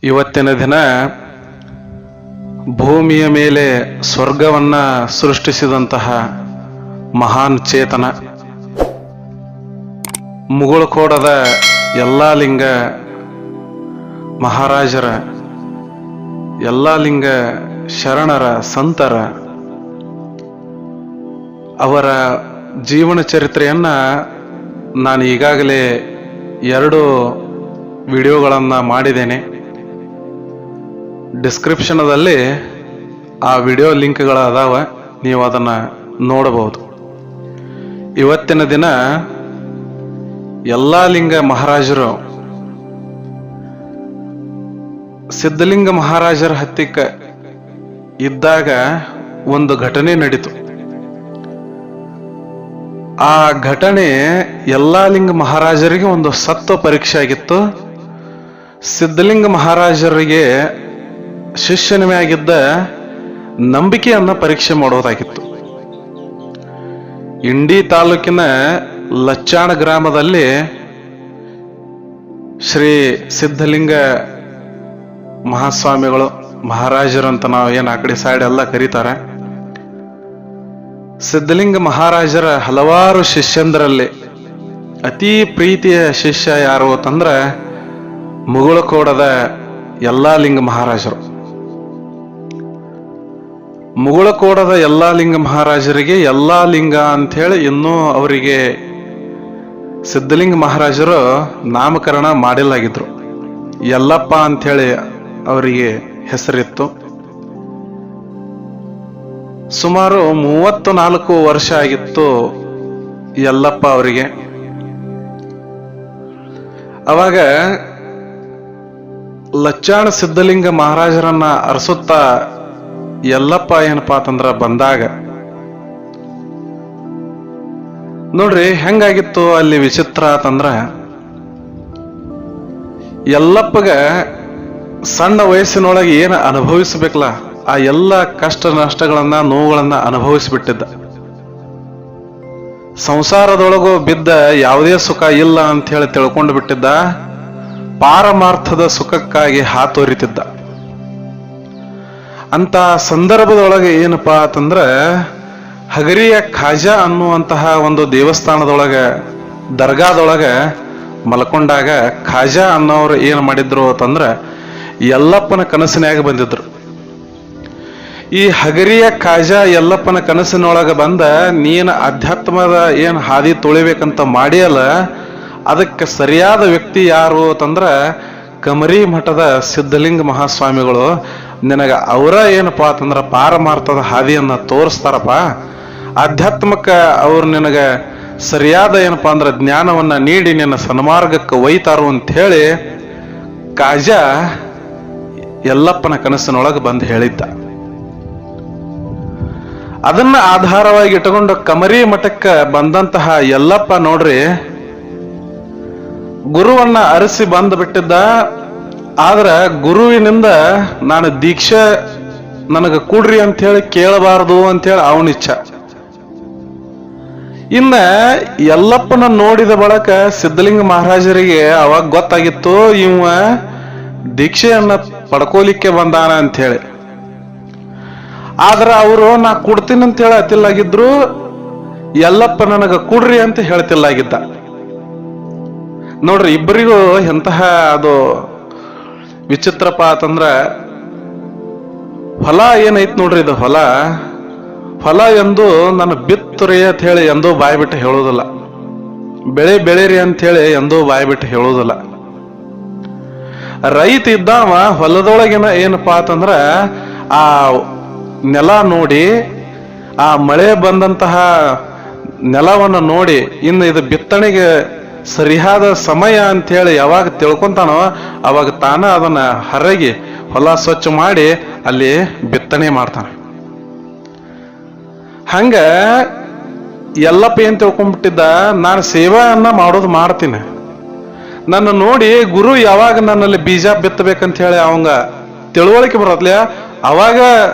ಇವತ್ತಿನ ದಿನ ಭೂಮಿಯ ಮೇಲೆ ಸ್ವರ್ಗವನ್ನ ಸೃಷ್ಟಿಸಿದಂತಹ ಮಹಾನ್ ಚೇತನ ಮುಗುಳುಕೋಡದ ಯಲ್ಲಾಲಿಂಗ ಮಹಾರಾಜರ ಯಲ್ಲಾಲಿಂಗ ಶರಣರ ಸಂತರ ಅವರ ಜೀವನ ಚರಿತ್ರೆಯನ್ನ ನಾನು ಈಗಾಗಲೇ 2 ವಿಡಿಯೋಗಳನ್ನು ಮಾಡಿದ್ದೇನೆ. ಡಿಸ್ಕ್ರಿಪ್ಷನದಲ್ಲಿ ಆ ವಿಡಿಯೋ ಲಿಂಕ್ಗಳು ಅದಾವ, ನೀವು ಅದನ್ನು ನೋಡಬಹುದು. ಇವತ್ತಿನ ದಿನ ಯಲ್ಲಾಲಿಂಗ ಮಹಾರಾಜರು ಸಿದ್ಧಲಿಂಗ ಮಹಾರಾಜರ ಹತ್ತಿಕ್ಕ ಇದ್ದಾಗ ಒಂದು ಘಟನೆ ನಡೀತು. ಆ ಘಟನೆ ಯಲ್ಲಾಲಿಂಗ ಮಹಾರಾಜರಿಗೆ ಒಂದು ಸತ್ವ ಪರೀಕ್ಷೆ ಆಗಿತ್ತು. ಸಿದ್ಧಲಿಂಗ ಮಹಾರಾಜರಿಗೆ ಶಿಷ್ಯನ ಮ್ಯಾಗಿದ್ದ ನಂಬಿಕೆಯನ್ನ ಪರೀಕ್ಷೆ ಮಾಡೋದಾಗಿತ್ತು. ಇಂಡಿ ತಾಲೂಕಿನ ಲಚ್ಚಾಣ ಗ್ರಾಮದಲ್ಲಿ ಶ್ರೀ ಸಿದ್ಧಲಿಂಗ ಮಹಾಸ್ವಾಮಿಗಳು ಮಹಾರಾಜರು ಅಂತ ನಾವು ಏನು ಆ ಕಡೆ ಸೈಡ್ ಎಲ್ಲ ಕರೀತಾರೆ. ಸಿದ್ಧಲಿಂಗ ಮಹಾರಾಜರ ಹಲವಾರು ಶಿಷ್ಯಂದರಲ್ಲಿ ಅತಿ ಪ್ರೀತಿಯ ಶಿಷ್ಯ ಯಾರು ಅಂತಂದ್ರೆ ಮುಗುಳುಕೋಡದ ಯಲ್ಲಾಲಿಂಗ ಮಹಾರಾಜರು. ಮುಗುಳುಕೋಡದ ಯಲ್ಲಾಲಿಂಗ ಮಹಾರಾಜರಿಗೆ ಯಲ್ಲಾಲಿಂಗ ಅಂಥೇಳಿ ಇನ್ನೂ ಅವರಿಗೆ ಸಿದ್ಧಲಿಂಗ ಮಹಾರಾಜರು ನಾಮಕರಣ ಮಾಡಿಲ್ಲಾಗಿದ್ರು. ಯಲ್ಲಪ್ಪ ಅಂಥೇಳಿ ಅವರಿಗೆ ಹೆಸರಿತ್ತು. ಸುಮಾರು 34 ವರ್ಷ ಆಗಿತ್ತು ಯಲ್ಲಪ್ಪ ಅವರಿಗೆ. ಅವಾಗ ಲಚ್ಚಾಣ ಸಿದ್ಧಲಿಂಗ ಮಹಾರಾಜರನ್ನ ಅರಸುತ್ತಾ ಯಲ್ಲಪ್ಪ ಏನಪ್ಪಾ ಅಂತಂದ್ರ ಬಂದಾಗ ನೋಡ್ರಿ ಹೆಂಗಾಗಿತ್ತು ಅಲ್ಲಿ ವಿಚಿತ್ರ ಅಂತಂದ್ರ, ಯಲ್ಲಪ್ಪಗ ಸಣ್ಣ ವಯಸ್ಸಿನೊಳಗೆ ಏನು ಅನುಭವಿಸ್ಬೇಕಲ್ಲ ಆ ಎಲ್ಲ ಕಷ್ಟ ನಷ್ಟಗಳನ್ನ ನೋವುಗಳನ್ನ ಅನುಭವಿಸ್ಬಿಟ್ಟಿದ್ದ. ಸಂಸಾರದೊಳಗೂ ಬಿದ್ದ ಯಾವುದೇ ಸುಖ ಇಲ್ಲ ಅಂತ ಹೇಳಿ ತಿಳ್ಕೊಂಡು ಬಿಟ್ಟಿದ್ದ. ಪಾರಮಾರ್ಥದ ಸುಖಕ್ಕಾಗಿ ಹಾತೊರಿತಿದ್ದ. ಅಂತ ಸಂದರ್ಭದೊಳಗೆ ಏನಪ್ಪಾ ಅಂತಂದ್ರ ಹಗರಿಯ ಖಾಜಾ ಅನ್ನುವಂತಹ ಒಂದು ದೇವಸ್ಥಾನದೊಳಗ ದರ್ಗಾದೊಳಗ ಮಲ್ಕೊಂಡಾಗ ಖಾಜಾ ಅನ್ನೋರು ಏನ್ ಮಾಡಿದ್ರು ಅಂತಂದ್ರ ಯಲ್ಲಪ್ಪನ ಕನಸಿನಾಗ ಬಂದಿದ್ರು. ಈ ಹಗರಿಯ ಖಾಜಾ ಯಲ್ಲಪ್ಪನ ಕನಸಿನೊಳಗ ಬಂದ ನೀನು ಅಧ್ಯಾತ್ಮದ ಏನ್ ಹಾದಿ ತುಳಿಬೇಕಂತ ಮಾಡಿಯಲ್ಲ, ಅದಕ್ಕೆ ಸರಿಯಾದ ವ್ಯಕ್ತಿ ಯಾರು ಅಂತಂದ್ರ ಕಮರಿ ಮಠದ ಸಿದ್ಧಲಿಂಗ ಮಹಾಸ್ವಾಮಿಗಳು. ನಿನಗ ಅವರ ಏನಪ್ಪಾ ಅಂತಂದ್ರ ಪಾರಮಾರ್ಥದ ಹಾದಿಯನ್ನ ತೋರಿಸ್ತಾರಪ್ಪ, ಆಧ್ಯಾತ್ಮಕ್ಕ ಅವ್ರು ನಿನಗ ಸರಿಯಾದ ಏನಪ್ಪಾ ಅಂದ್ರ ಜ್ಞಾನವನ್ನ ನೀಡಿ ನಿನ್ನ ಸನ್ಮಾರ್ಗಕ್ಕೆ ಒಯ್ತಾರು ಅಂತ ಹೇಳಿ ಖಾಜಾ ಯಲ್ಲಪ್ಪನ ಕನಸಿನೊಳಗೆ ಬಂದು ಹೇಳಿದ್ದ. ಅದನ್ನ ಆಧಾರವಾಗಿ ಇಟ್ಟುಕೊಂಡು ಕಮರಿ ಮಠಕ್ಕೆ ಬಂದಂತಹ ಯಲ್ಲಪ್ಪ ನೋಡ್ರಿ ಗುರುವನ್ನ ಅರಸಿ ಬಂದು ಬಿಟ್ಟಿದ್ದ. ಆದ್ರ ಗುರುವಿನಿಂದ ನಾನು ದೀಕ್ಷೆ ನನಗ ಕೊಡ್ರಿ ಅಂತ ಹೇಳಿ ಕೇಳಬಾರದು ಅಂತ ಹೇಳಿ ಅವನ ಇಚ್ಛ. ಇನ್ನ ಯಲ್ಲಪ್ಪನ ನೋಡಿದ ಬಳಿಕ ಸಿದ್ಧಲಿಂಗ ಮಹಾರಾಜರಿಗೆ ಅವಾಗ ಗೊತ್ತಾಗಿತ್ತು ಇವ ದೀಕ್ಷೆಯನ್ನ ಪಡ್ಕೋಲಿಕ್ಕೆ ಬಂದಾನ ಅಂತ ಹೇಳಿ. ಆದ್ರ ಅವರು ನಾ ಕೊಡ್ತೀನಿ ಅಂತ ಹೇಳಿ ಅತಿಲ್ಲಾಗಿದ್ರು, ಯಲ್ಲಪ್ಪ ನನಗ ಕೊಡ್ರಿ ಅಂತ ಹೇಳ್ತಿಲ್ಲಾಗಿದ್ದ. ನೋಡ್ರಿ ಇಬ್ಬರಿಗೂ ಎಂತಹ ಅದು ವಿಚಿತ್ರಪ್ಪ ಅಂತಂದ್ರ, ಹೊಲ ಏನೈತ್ ನೋಡ್ರಿ, ಇದು ಹೊಲ ಎಂದು ನಾನು ಬಿತ್ತುರಿ ಅಂತ ಹೇಳಿ ಎಂದೂ ಬಾಯಿ ಬಿಟ್ಟು ಹೇಳೋದಿಲ್ಲ. ಬೆಳೆ ಬೆಳೆರಿ ಅಂತ ಹೇಳಿ ಎಂದೂ ಬಾಯಿ ಬಿಟ್ಟು ಹೇಳೋದಿಲ್ಲ. ರೈತ ಇದ್ದಾವ ಹೊಲದೊಳಗಿನ ಏನಪ್ಪಾ ಅಂತಂದ್ರ ಆ ನೆಲ ನೋಡಿ, ಆ ಮಳೆ ಬಂದಂತಹ ನೆಲವನ್ನು ನೋಡಿ ಇನ್ನು ಇದು ಬಿತ್ತನೆಗೆ ಸರಿಯಾದ ಸಮಯ ಅಂತ ಹೇಳಿ ಯಾವಾಗ ತಿಳ್ಕೊಂತಾನೋ ಅವಾಗ ತಾನ ಅದನ್ನ ಹರಗಿ ಹೊಲ ಸ್ವಚ್ಛ ಮಾಡಿ ಅಲ್ಲಿ ಬಿತ್ತನೆ ಮಾಡ್ತಾನೆ. ಹಂಗ ಯಲ್ಲಪ್ಪ ಏನ್ ತಿಳ್ಕೊಂಡ್ಬಿಟ್ಟಿದ್ದ, ನಾನು ಸೇವೆಯನ್ನ ಮಾಡೋದು ಮಾಡ್ತೀನಿ, ನನ್ನ ನೋಡಿ ಗುರು ಯಾವಾಗ ನನ್ನಲ್ಲಿ ಬೀಜ ಬಿತ್ತಬೇಕಂತ ಹೇಳಿ ಅವಂಗ ತಿಳುವಳಿಕೆ ಬರತ್ಲೆ ಅವಾಗ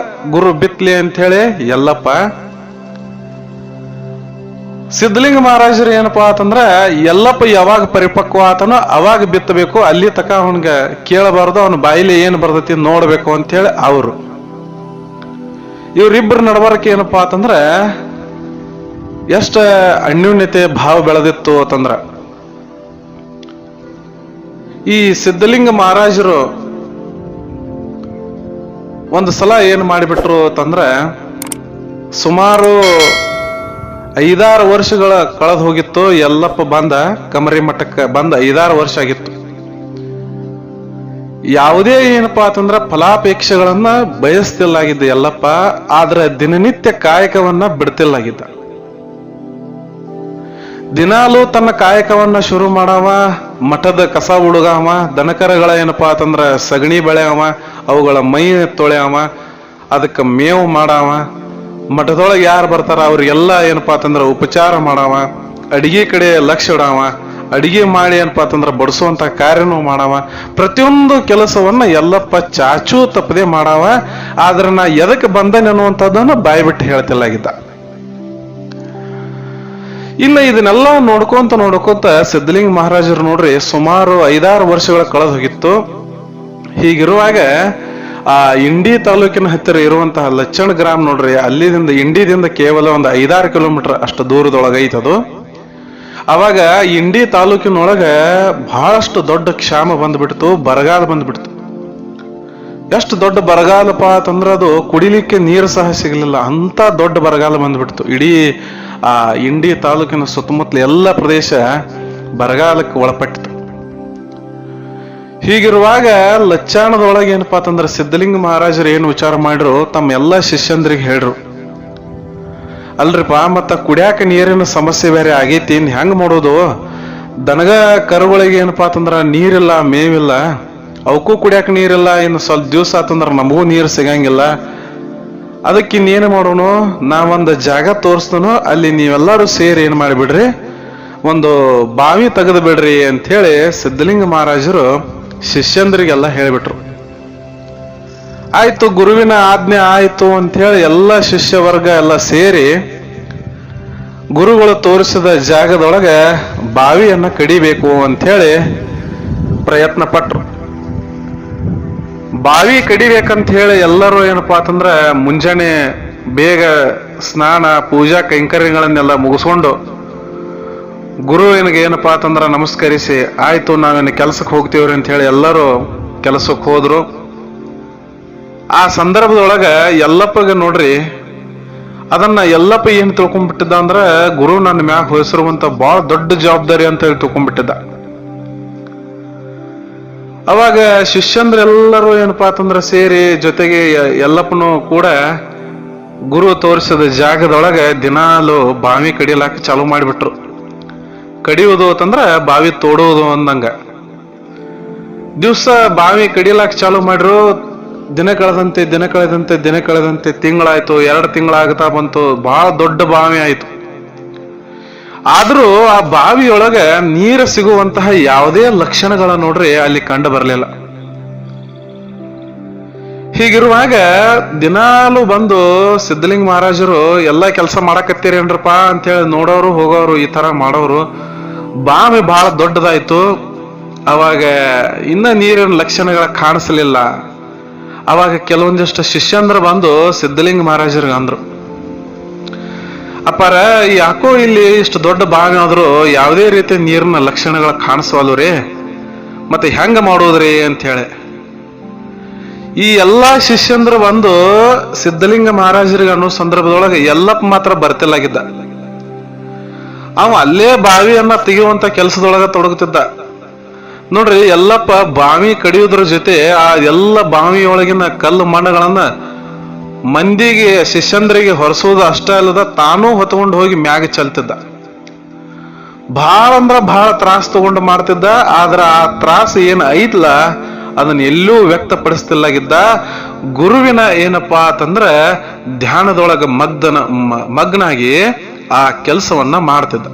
ಗುರು ಬಿತ್ತಲಿ ಅಂತ ಹೇಳಿ ಯಲ್ಲಪ್ಪ ಸಿದ್ಧಲಿಂಗ ಮಹಾರಾಜರು ಏನಪ್ಪಾ ಅಂತಂದ್ರ ಎಲ್ಲಪ್ಪ ಯಾವಾಗ ಪರಿಪಕ್ವ ಆತನೋ ಅವಾಗ ಬಿತ್ತಬೇಕು, ಅಲ್ಲಿ ತಕ ಅವನ್ಗ ಕೇಳಬಾರ್ದು, ಅವನ ಬಾಯಿಲಿ ಏನು ಬರ್ತೈತಿ ನೋಡ್ಬೇಕು ಅಂತೇಳಿ ಅವರು. ಇವ್ರಿಬ್ಬರ ನಡವಳಿಕೆ ಏನಪ್ಪಾ ಅಂತಂದ್ರ ಎಷ್ಟ ಅನ್ಯೂನ್ಯತೆ ಭಾವ ಬೆಳೆದಿತ್ತು ಅಂತಂದ್ರ, ಈ ಸಿದ್ಧಲಿಂಗ ಮಹಾರಾಜರು ಒಂದು ಸಲ ಏನ್ ಮಾಡಿಬಿಟ್ರು ಅಂತಂದ್ರ, ಸುಮಾರು 5-6 ವರ್ಷಗಳ ಕಳೆದು ಹೋಗಿತ್ತು. ಯಲ್ಲಪ್ಪ ಬಂದ ಕಮರಿ ಮಠಕ್ಕೆ ಬಂದ 5-6 ವರ್ಷ ಆಗಿತ್ತು. ಯಾವುದೇ ಏನಪ್ಪಾ ಅಂತಂದ್ರ ಫಲಾಪೇಕ್ಷೆಗಳನ್ನ ಬಯಸ್ತಿಲ್ಲಾಗಿದ್ದ ಯಲ್ಲಪ್ಪ, ಆದ್ರೆ ದಿನನಿತ್ಯ ಕಾಯಕವನ್ನ ಬಿಡ್ತಿಲ್ಲಾಗಿದ್ದ. ದಿನಾಲೂ ತನ್ನ ಕಾಯಕವನ್ನ ಶುರು ಮಾಡವ, ಮಠದ ಕಸ ಹುಡುಗವ, ದನಕರಗಳ ಏನಪ್ಪಾ ಅಂತಂದ್ರ ಸಗಣಿ ಬೆಳೆಯವ, ಅವುಗಳ ಮೈ ತೊಳೆಯವ, ಅದಕ್ಕೆ ಮೇವು ಮಾಡವ, ಮಠದೊಳಗೆ ಯಾರು ಬರ್ತಾರ ಅವ್ರಿಗೆಲ್ಲ ಏನಪ್ಪಾ ಅಂತಂದ್ರ ಉಪಚಾರ ಮಾಡವ, ಅಡಿಗೆ ಕಡೆ ಲಕ್ಷ್ಯ ಇಡವ, ಅಡಿಗೆ ಮಾಡಿ ಏನಪ್ಪಾ ಅಂತಂದ್ರ ಬಡಿಸುವಂತ ಕಾರ್ಯನೂ ಮಾಡವ. ಪ್ರತಿಯೊಂದು ಕೆಲಸವನ್ನ ಯಲ್ಲಪ್ಪ ಚಾಚೂ ತಪ್ಪದೆ ಮಾಡವ. ಆದ್ರೆ ನಾ ಎದಕ್ಕೆ ಬಂದನೆ ಅನ್ನುವಂಥದ್ದನ್ನ ಬಾಯ್ಬಿಟ್ಟು ಹೇಳ್ತಿಲ್ಲಾಗಿದ್ದ. ಇನ್ನು ಇದನ್ನೆಲ್ಲ ನೋಡ್ಕೊಂತ ಸಿದ್ಧಲಿಂಗ ಮಹಾರಾಜರು ನೋಡ್ರಿ ಸುಮಾರು 5-6 ವರ್ಷಗಳ ಕಳೆದು ಹೋಗಿತ್ತು. ಹೀಗಿರುವಾಗ ಆ ಇಂಡಿ ತಾಲೂಕಿನ ಹತ್ತಿರ ಇರುವಂತಹ ಲಚ್ಚಣ ಗ್ರಾಮ ನೋಡ್ರಿ, ಅಲ್ಲಿದಿಂದ ಇಂಡಿದಿಂದ ಕೇವಲ ಒಂದು 5-6 ಕಿಲೋಮೀಟರ್ ಅಷ್ಟು ದೂರದೊಳಗ ಐತದು. ಅವಾಗ ಇಂಡಿ ತಾಲೂಕಿನೊಳಗ ಬಹಳಷ್ಟು ದೊಡ್ಡ ಕ್ಷಾಮ ಬಂದ್ಬಿಡ್ತು, ಬರಗಾಲ ಬಂದ್ಬಿಡ್ತು. ಎಷ್ಟು ದೊಡ್ಡ ಬರಗಾಲಪ್ಪ ಅಂತಂದ್ರ ಅದು ಕುಡಿಲಿಕ್ಕೆ ನೀರು ಸಹ ಸಿಗಲಿಲ್ಲ, ಅಂತ ದೊಡ್ಡ ಬರಗಾಲ ಬಂದ್ಬಿಡ್ತು. ಇಡೀ ಆ ಇಂಡಿ ತಾಲೂಕಿನ ಸುತ್ತಮುತ್ತಲ ಎಲ್ಲ ಪ್ರದೇಶ ಬರಗಾಲಕ್ಕೆ ಒಳಪಟ್ಟಿತು. ಹೀಗಿರುವಾಗ ಲಚ್ಚಾಣದೊಳಗೆ ಏನಪ್ಪಾ ಅಂತಂದ್ರೆ ಸಿದ್ಧಲಿಂಗ ಮಹಾರಾಜರು ಏನು ವಿಚಾರ ಮಾಡ್ರು, ತಮ್ಮ ಎಲ್ಲ ಶಿಷ್ಯಂದ್ರಿಗೆ ಹೇಳ್ರು, ಅಲ್ರಿಪಾ ಮತ್ತ ಕುಡ್ಯಾಕ ನೀರಿನ ಸಮಸ್ಯೆ ಬೇರೆ ಆಗೈತಿ, ಇನ್ ಹೆಂಗ್ ಮಾಡೋದು? ದನಗ ಕರುಗಳಿಗೆ ಏನಪ್ಪಾ ಅಂತಂದ್ರ ನೀರಿಲ್ಲ, ಮೇವಿಲ್ಲ, ಅವಕ್ಕೂ ಕುಡ್ಯಾಕ ನೀರಿಲ್ಲ, ಇನ್ನು ಸ್ವಲ್ಪ ದಿವ್ಸ ಆತಂದ್ರ ನಮಗೂ ನೀರು ಸಿಗಂಗಿಲ್ಲ. ಅದಕ್ಕೆ ಇನ್ನೇನು ಮಾಡೋಣ, ನಾವೊಂದು ಜಾಗ ತೋರಿಸ್ತನೋ, ಅಲ್ಲಿ ನೀವೆಲ್ಲರೂ ಸೇರಿ ಏನ್ ಮಾಡಿಬಿಡ್ರಿ, ಒಂದು ಬಾವಿ ತೆಗೆದು ಬಿಡ್ರಿ ಅಂತ ಹೇಳಿ ಸಿದ್ಧಲಿಂಗ ಮಹಾರಾಜರು ಶಿಷ್ಯಂದ್ರಿಗೆಲ್ಲ ಹೇಳಿಬಿಟ್ರು. ಆಯ್ತು, ಗುರುವಿನ ಆಜ್ಞೆ ಆಯ್ತು ಅಂತ ಹೇಳಿ ಎಲ್ಲ ಶಿಷ್ಯ ವರ್ಗ ಎಲ್ಲ ಸೇರಿ ಗುರುಗಳು ತೋರಿಸಿದ ಜಾಗದೊಳಗೆ ಬಾವಿಯನ್ನ ಕಡಿಬೇಕು ಅಂತ ಹೇಳಿ ಪ್ರಯತ್ನ ಪಟ್ರು. ಬಾವಿ ಕಡಿಬೇಕಂತ ಹೇಳಿ ಎಲ್ಲರೂ ಏನಪ್ಪಾ ಅಂತಂದ್ರ ಮುಂಜಾನೆ ಬೇಗ ಸ್ನಾನ ಪೂಜಾ ಕೈಂಕರ್ಯಗಳನ್ನೆಲ್ಲ ಮುಗಿಸ್ಕೊಂಡು ಗುರುವಿನಿಗೆ ಏನಪ್ಪಾ ಅಂತಂದ್ರ ನಮಸ್ಕರಿಸಿ, ಆಯ್ತು ನಾವೇನು ಕೆಲ್ಸಕ್ಕೆ ಹೋಗ್ತೀವ್ರಿ ಅಂತ ಹೇಳಿ ಎಲ್ಲರೂ ಕೆಲಸಕ್ಕೆ ಹೋದ್ರು. ಆ ಸಂದರ್ಭದೊಳಗ ಯಲ್ಲಪ್ಪಗೆ ನೋಡ್ರಿ, ಅದನ್ನ ಯಲ್ಲಪ್ಪ ಏನ್ ತಿಳ್ಕೊಂಡ್ಬಿಟ್ಟಿದ್ದ ಅಂದ್ರ ಗುರು ನನ್ನ ಮ್ಯಾಗ ಹೊಯ್ಸಿರುವಂತ ಬಹಳ ದೊಡ್ಡ ಜವಾಬ್ದಾರಿ ಅಂತ ಹೇಳಿ ತಿಳ್ಕೊಂಡ್ಬಿಟ್ಟಿದ್ದ. ಅವಾಗ ಶಿಷ್ಯಂದ್ರೆಲ್ಲರೂ ಏನಪ್ಪಾ ಅಂತಂದ್ರ ಸೇರಿ ಜೊತೆಗೆ ಯಲ್ಲಪ್ಪನು ಕೂಡ ಗುರು ತೋರಿಸಿದ ಜಾಗದೊಳಗೆ ದಿನಾಲು ಬಾವಿ ಕಡಿಲಾಕ ಚಾಲು ಮಾಡಿಬಿಟ್ರು. ಕಡಿಯುವುದು ಅಂತಂದ್ರ ಬಾವಿ ತೋಡುವುದು ಅಂದಂಗ ದಿವ್ಸ ಬಾವಿ ಕಡಿಲಾಕ ಚಾಲು ಮಾಡ್ರು. ದಿನ ಕಳೆದಂತೆ ತಿಂಗಳಾಯ್ತು, 2 ತಿಂಗಳಾಗ್ತಾ ಬಂತು, ಬಹಳ ದೊಡ್ಡ ಬಾವಿ ಆಯ್ತು. ಆದ್ರೂ ಆ ಬಾವಿಯೊಳಗ ನೀರು ಸಿಗುವಂತಹ ಯಾವುದೇ ಲಕ್ಷಣಗಳ ನೋಡ್ರಿ ಅಲ್ಲಿ ಕಂಡು ಬರಲಿಲ್ಲ. ಹೀಗಿರುವಾಗ ದಿನಾಲು ಬಂದು ಸಿದ್ಧಲಿಂಗ ಮಹಾರಾಜರು ಎಲ್ಲಾ ಕೆಲಸ ಮಾಡಕತ್ತೀರಿ ಏನ್ರಪ್ಪ ಅಂತ ಹೇಳಿ ನೋಡೋರು ಹೋಗೋರು, ಈ ತರ ಮಾಡೋರು. ಬಾವಿ ಬಹಳ ದೊಡ್ಡದಾಯ್ತು. ಅವಾಗ ಇನ್ನ ನೀರಿನ ಲಕ್ಷಣಗಳ ಕಾಣಿಸ್ಲಿಲ್ಲ. ಅವಾಗ ಕೆಲವೊಂದಿಷ್ಟು ಶಿಷ್ಯಂದ್ರ ಬಂದು ಸಿದ್ಧಲಿಂಗ ಮಹಾರಾಜರಿಗೆ ಅಂದ್ರು, ಅಪ್ಪಾರ ಯಾಕೋ ಇಲ್ಲಿ ಇಷ್ಟು ದೊಡ್ಡ ಬಾವಿ ಆದ್ರೂ ಯಾವುದೇ ರೀತಿ ನೀರಿನ ಲಕ್ಷಣಗಳ ಕಾಣಿಸವಲ್ಲು ರೀ, ಮತ್ತೆ ಹೆಂಗ ಮಾಡೋದ್ರಿ ಅಂತ ಹೇಳಿ. ಈ ಎಲ್ಲಾ ಶಿಷ್ಯಂದ್ರು ಬಂದು ಸಿದ್ಧಲಿಂಗ ಮಹಾರಾಜರಿಗೆ ಅನ್ನೋ ಸಂದರ್ಭದೊಳಗೆ ಯಲ್ಲಪ್ಪ ಮಾತ್ರ ಬರ್ತಿಲ್ಲಾಗಿದ್ದ. ಅವ ಅಲ್ಲೇ ಬಾವಿಯನ್ನ ತೆಗೆಯುವಂತ ಕೆಲಸದೊಳಗ ತೊಡಗುತ್ತಿದ್ದ. ನೋಡ್ರಿ, ಯಲ್ಲಪ್ಪ ಬಾವಿ ಕಡಿಯೋದ್ರ ಜೊತೆ ಆ ಎಲ್ಲ ಬಾವಿಯೊಳಗಿನ ಕಲ್ಲು ಮಣ್ಣುಗಳನ್ನ ಮಂದಿಗೆ ಶಿಷ್ಯಂದ್ರಿಗೆ ಹೊರಸೋದು ಅಷ್ಟೇ ಅಲ್ಲದ ತಾನೂ ಹೊತ್ಕೊಂಡು ಹೋಗಿ ಮ್ಯಾಗ ಚೆಲ್ತಿದ್ದ. ಬಹಳ ಅಂದ್ರ ಬಹಳ ತ್ರಾಸ ತಗೊಂಡು ಮಾಡ್ತಿದ್ದ. ಆದ್ರ ಆ ತ್ರಾಸ ಏನ್ ಐತ್ಲ ಅದನ್ನ ಎಲ್ಲೂ ವ್ಯಕ್ತಪಡಿಸ್ತಿಲ್ಲಾಗಿದ್ದ. ಗುರುವಿನ ಏನಪ್ಪಾ ಅಂತಂದ್ರ ಧ್ಯಾನದೊಳಗ ಮಗ್ನಾಗಿ ಆ ಕೆಲಸವನ್ನ ಮಾಡ್ತಿದ್ದ.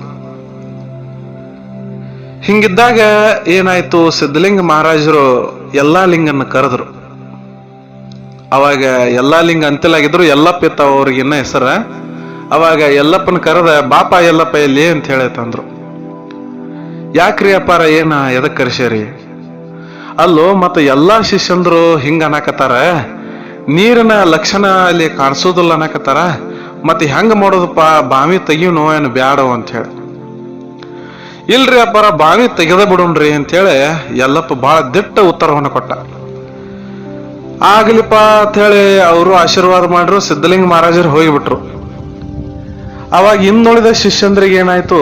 ಹಿಂಗಿದ್ದಾಗ ಏನಾಯ್ತು, ಸಿದ್ಧಲಿಂಗ ಮಹಾರಾಜರು ಎಲ್ಲಾ ಲಿಂಗನ್ನ ಕರೆದ್ರು. ಅವಾಗ ಎಲ್ಲಾ ಲಿಂಗ ಅಂತಿಲಾಗಿದ್ರು, ಯಲ್ಲಪ್ಪ ಇತ್ತ ಅವ್ರಿಗಿನ್ನ ಹೆಸರ. ಅವಾಗ ಯಲ್ಲಪ್ಪನ ಕರೆದ, ಬಾಪ ಯಲ್ಲಪ್ಪ ಎಲ್ಲಿ ಅಂತ ಹೇಳತ್ತಂದ್ರು. ಯಾಕ್ರಿ ಅಪ್ಪಾರ, ಏನ ಎದಕ್ ಕರ್ಸ್ಯಾರಿ? ಅಲ್ಲೋ ಮತ್ತ ಎಲ್ಲಾ ಶಿಷ್ಯಂದ್ರು ಹಿಂಗ ಅನ್ನಕತ್ತಾರ, ನೀರಿನ ಲಕ್ಷಣ ಅಲ್ಲಿ ಕಾಣಿಸೋದಿಲ್ಲ ಅನ್ನಕತ್ತಾರ, ಮತ್ತೆ ಹೆಂಗ ಮಾಡೋದಪ್ಪ, ಬಾವಿ ತೆಗಿಯೋನು ಏನು ಬ್ಯಾಡೋ ಅಂತ ಹೇಳಿ. ಇಲ್ರಿ ಅಪ್ಪಾರ, ಬಾವಿ ತೆಗೆದ ಬಿಡೋಣ್ರಿ ಅಂತೇಳಿ ಯಲ್ಲಪ್ಪ ಬಹಳ ದಿಟ್ಟ ಉತ್ತರವನ್ನು ಕೊಟ್ಟ. ಆಗ್ಲಿಪ್ಪ ಅಂತ ಹೇಳಿ ಅವರು ಆಶೀರ್ವಾದ ಮಾಡ್ರು. ಸಿದ್ಧಲಿಂಗ ಮಹಾರಾಜರು ಹೋಗಿಬಿಟ್ರು. ಅವಾಗ ಇನ್ನುಳಿದ ಶಿಷ್ಯಂದ್ರಿಗೆ ಏನಾಯ್ತು,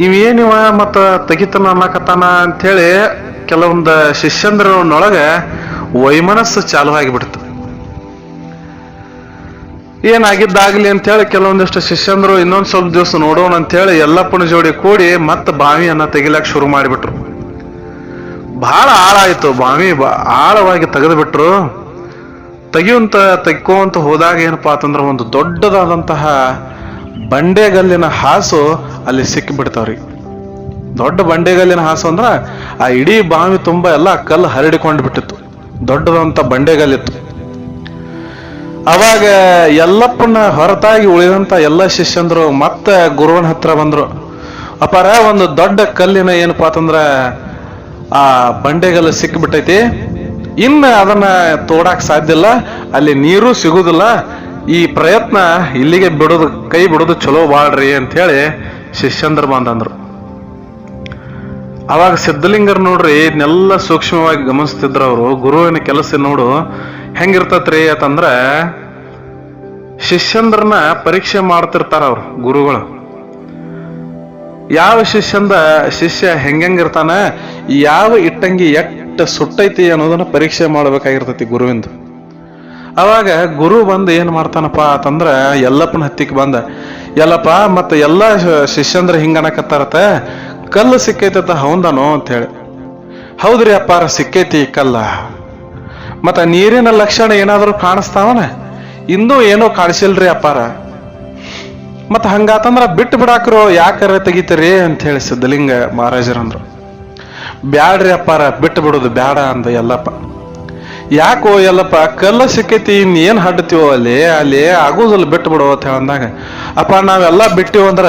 ಇವೇನಿವ ಮತ್ತ ತೆಗಿತನ ಅನ್ನಕತ್ತಾನ ಅಂತೇಳಿ ಕೆಲವೊಂದು ಶಿಷ್ಯಂದ್ರನೊಳಗ ವೈಮನಸ್ಸು ಚಾಲು ಆಗಿಬಿಡ್ತು. ಏನಾಗಿದ್ದಾಗ್ಲಿ ಅಂತ ಹೇಳಿ ಕೆಲವೊಂದಿಷ್ಟು ಶಿಷ್ಯಂದ್ರು ಇನ್ನೊಂದ್ ಸ್ವಲ್ಪ ದಿವಸ ನೋಡೋಣ ಅಂತ ಹೇಳಿ ಯಲ್ಲಪ್ಪನ ಜೋಡಿ ಕೂಡಿ ಮತ್ತೆ ಬಾವಿಯನ್ನ ತೆಗಿಲಕ್ ಶುರು ಮಾಡಿಬಿಟ್ರು. ಬಹಳ ಆಳಾಯ್ತು ಬಾವಿ, ಆಳವಾಗಿ ತೆಗೆದು ಬಿಟ್ರು. ತೆಗ್ಕೊಂತ ಹೋದಾಗ ಏನಪ್ಪಾ ಅಂತಂದ್ರ ಒಂದು ದೊಡ್ಡದಾದಂತಹ ಬಂಡೆಗಲ್ಲಿನ ಹಾಸು ಅಲ್ಲಿ ಸಿಕ್ಕಿಬಿಡ್ತಾವ್ರಿ. ದೊಡ್ಡ ಬಂಡೆಗಲ್ಲಿನ ಹಾಸು ಅಂದ್ರ ಆ ಇಡೀ ಬಾವಿ ತುಂಬಾ ಎಲ್ಲ ಕಲ್ಲು ಹರಡಿಕೊಂಡು ಬಿಟ್ಟಿತ್ತು. ದೊಡ್ಡದಂತ ಬಂಡೆಗಲ್ಲಿತ್ತು. ಅವಾಗ ಯಲ್ಲಪ್ಪನ ಹೊರತಾಗಿ ಉಳಿದಂತ ಎಲ್ಲ ಶಿಷ್ಯಂದ್ರು ಮತ್ತೆ ಗುರುವನ ಹತ್ರ ಬಂದ್ರು. ಅಪಾರ, ಒಂದು ದೊಡ್ಡ ಕಲ್ಲಿನ ಏನಪ್ಪಾ ಅಂತಂದ್ರ ಆ ಬಂಡೆಗಲ್ಲು ಸಿಕ್ಕಿಬಿಟ್ಟೈತಿ, ಇನ್ನ ಅದನ್ನ ತೋಡಾಕ್ ಸಾಧ್ಯ ಇಲ್ಲ, ಅಲ್ಲಿ ನೀರು ಸಿಗುದಿಲ್ಲ, ಈ ಪ್ರಯತ್ನ ಇಲ್ಲಿಗೆ ಬಿಡೋದು, ಕೈ ಬಿಡೋದು ಚಲೋ ಬಾಳ್ರಿ ಅಂತ ಹೇಳಿ ಶಿಷ್ಯಂದ್ರ ಬಂದಂದ್ರು. ಅವಾಗ ಸಿದ್ಧಲಿಂಗರ್ ನೋಡ್ರಿ ಇದನ್ನೆಲ್ಲ ಸೂಕ್ಷ್ಮವಾಗಿ ಗಮನಿಸ್ತಿದ್ರ ಅವರು. ಗುರುವಿನ ಕೆಲಸ ನೋಡು ಹೆಂಗಿರ್ತತ್ರಿ ಅಂತಂದ್ರ, ಶಿಷ್ಯಂದ್ರನ ಪರೀಕ್ಷೆ ಮಾಡ್ತಿರ್ತಾರ ಅವ್ರು ಗುರುಗಳು. ಯಾವ ಶಿಷ್ಯ ಹೆಂಗಿರ್ತಾನ, ಯಾವ ಇಟ್ಟಂಗಿ ಎಟ್ಟ ಸುಟ್ಟೈತಿ ಅನ್ನೋದನ್ನ ಪರೀಕ್ಷೆ ಮಾಡ್ಬೇಕಾಗಿರ್ತೈತಿ ಗುರುವಿಂದ. ಅವಾಗ ಗುರು ಬಂದು ಏನ್ ಮಾಡ್ತಾನಪ್ಪ ಅಂತಂದ್ರ ಯಲ್ಲಪ್ಪನ ಹತ್ತಿಕ್ ಬಂದ, ಯಲ್ಲಪ್ಪ ಮತ್ತ ಎಲ್ಲಾ ಶಿಷ್ಯಂದ್ರ ಹಿಂಗ ಅನ್ನಕತ್ತಾರತ, ಕಲ್ಲು ಸಿಕ್ಕೈತ ಹೌದಾನೋ ಅಂತ ಹೇಳಿ. ಹೌದ್ರಿ ಅಪ್ಪಾರ, ಸಿಕ್ಕೈತಿ ಕಲ್ಲ. ಮತ್ತ ನೀರಿನ ಲಕ್ಷಣ ಏನಾದ್ರು ಕಾಣಿಸ್ತಾವನ? ಇನ್ನೂ ಏನೋ ಕಾಣಿಸಿಲ್ರಿ ಅಪ್ಪಾರ. ಮತ್ತ ಹಂಗಾತಂದ್ರ ಬಿಟ್ಟು ಬಿಡಾಕ್ರು, ಯಾಕಾರ ತೆಗಿತೀರಿ ಅಂತ ಹೇಳಿ ಸಿದ್ಧಲಿಂಗ ಮಹಾರಾಜರಂದ್ರು. ಬ್ಯಾಡ್ರಿ ಅಪ್ಪಾರ, ಬಿಟ್ಟು ಬಿಡೋದು ಬ್ಯಾಡ ಅಂದ ಯಲ್ಲಪ್ಪ. ಯಾಕೋ ಯಲ್ಲಪ್ಪ, ಕಲ್ಲ ಸಿಕ್ಕೈತಿ, ಇನ್ನೇನ್ ಹಡ್ತೀವೋ ಅಲ್ಲಿ ಆಗುದಿಲ್ಲ, ಬಿಟ್ಟು ಬಿಡೋ ಅಂತ ಹೇಳಂದಾಗ, ಅಪ್ಪ ನಾವೆಲ್ಲ ಬಿಟ್ಟಿವಂದ್ರ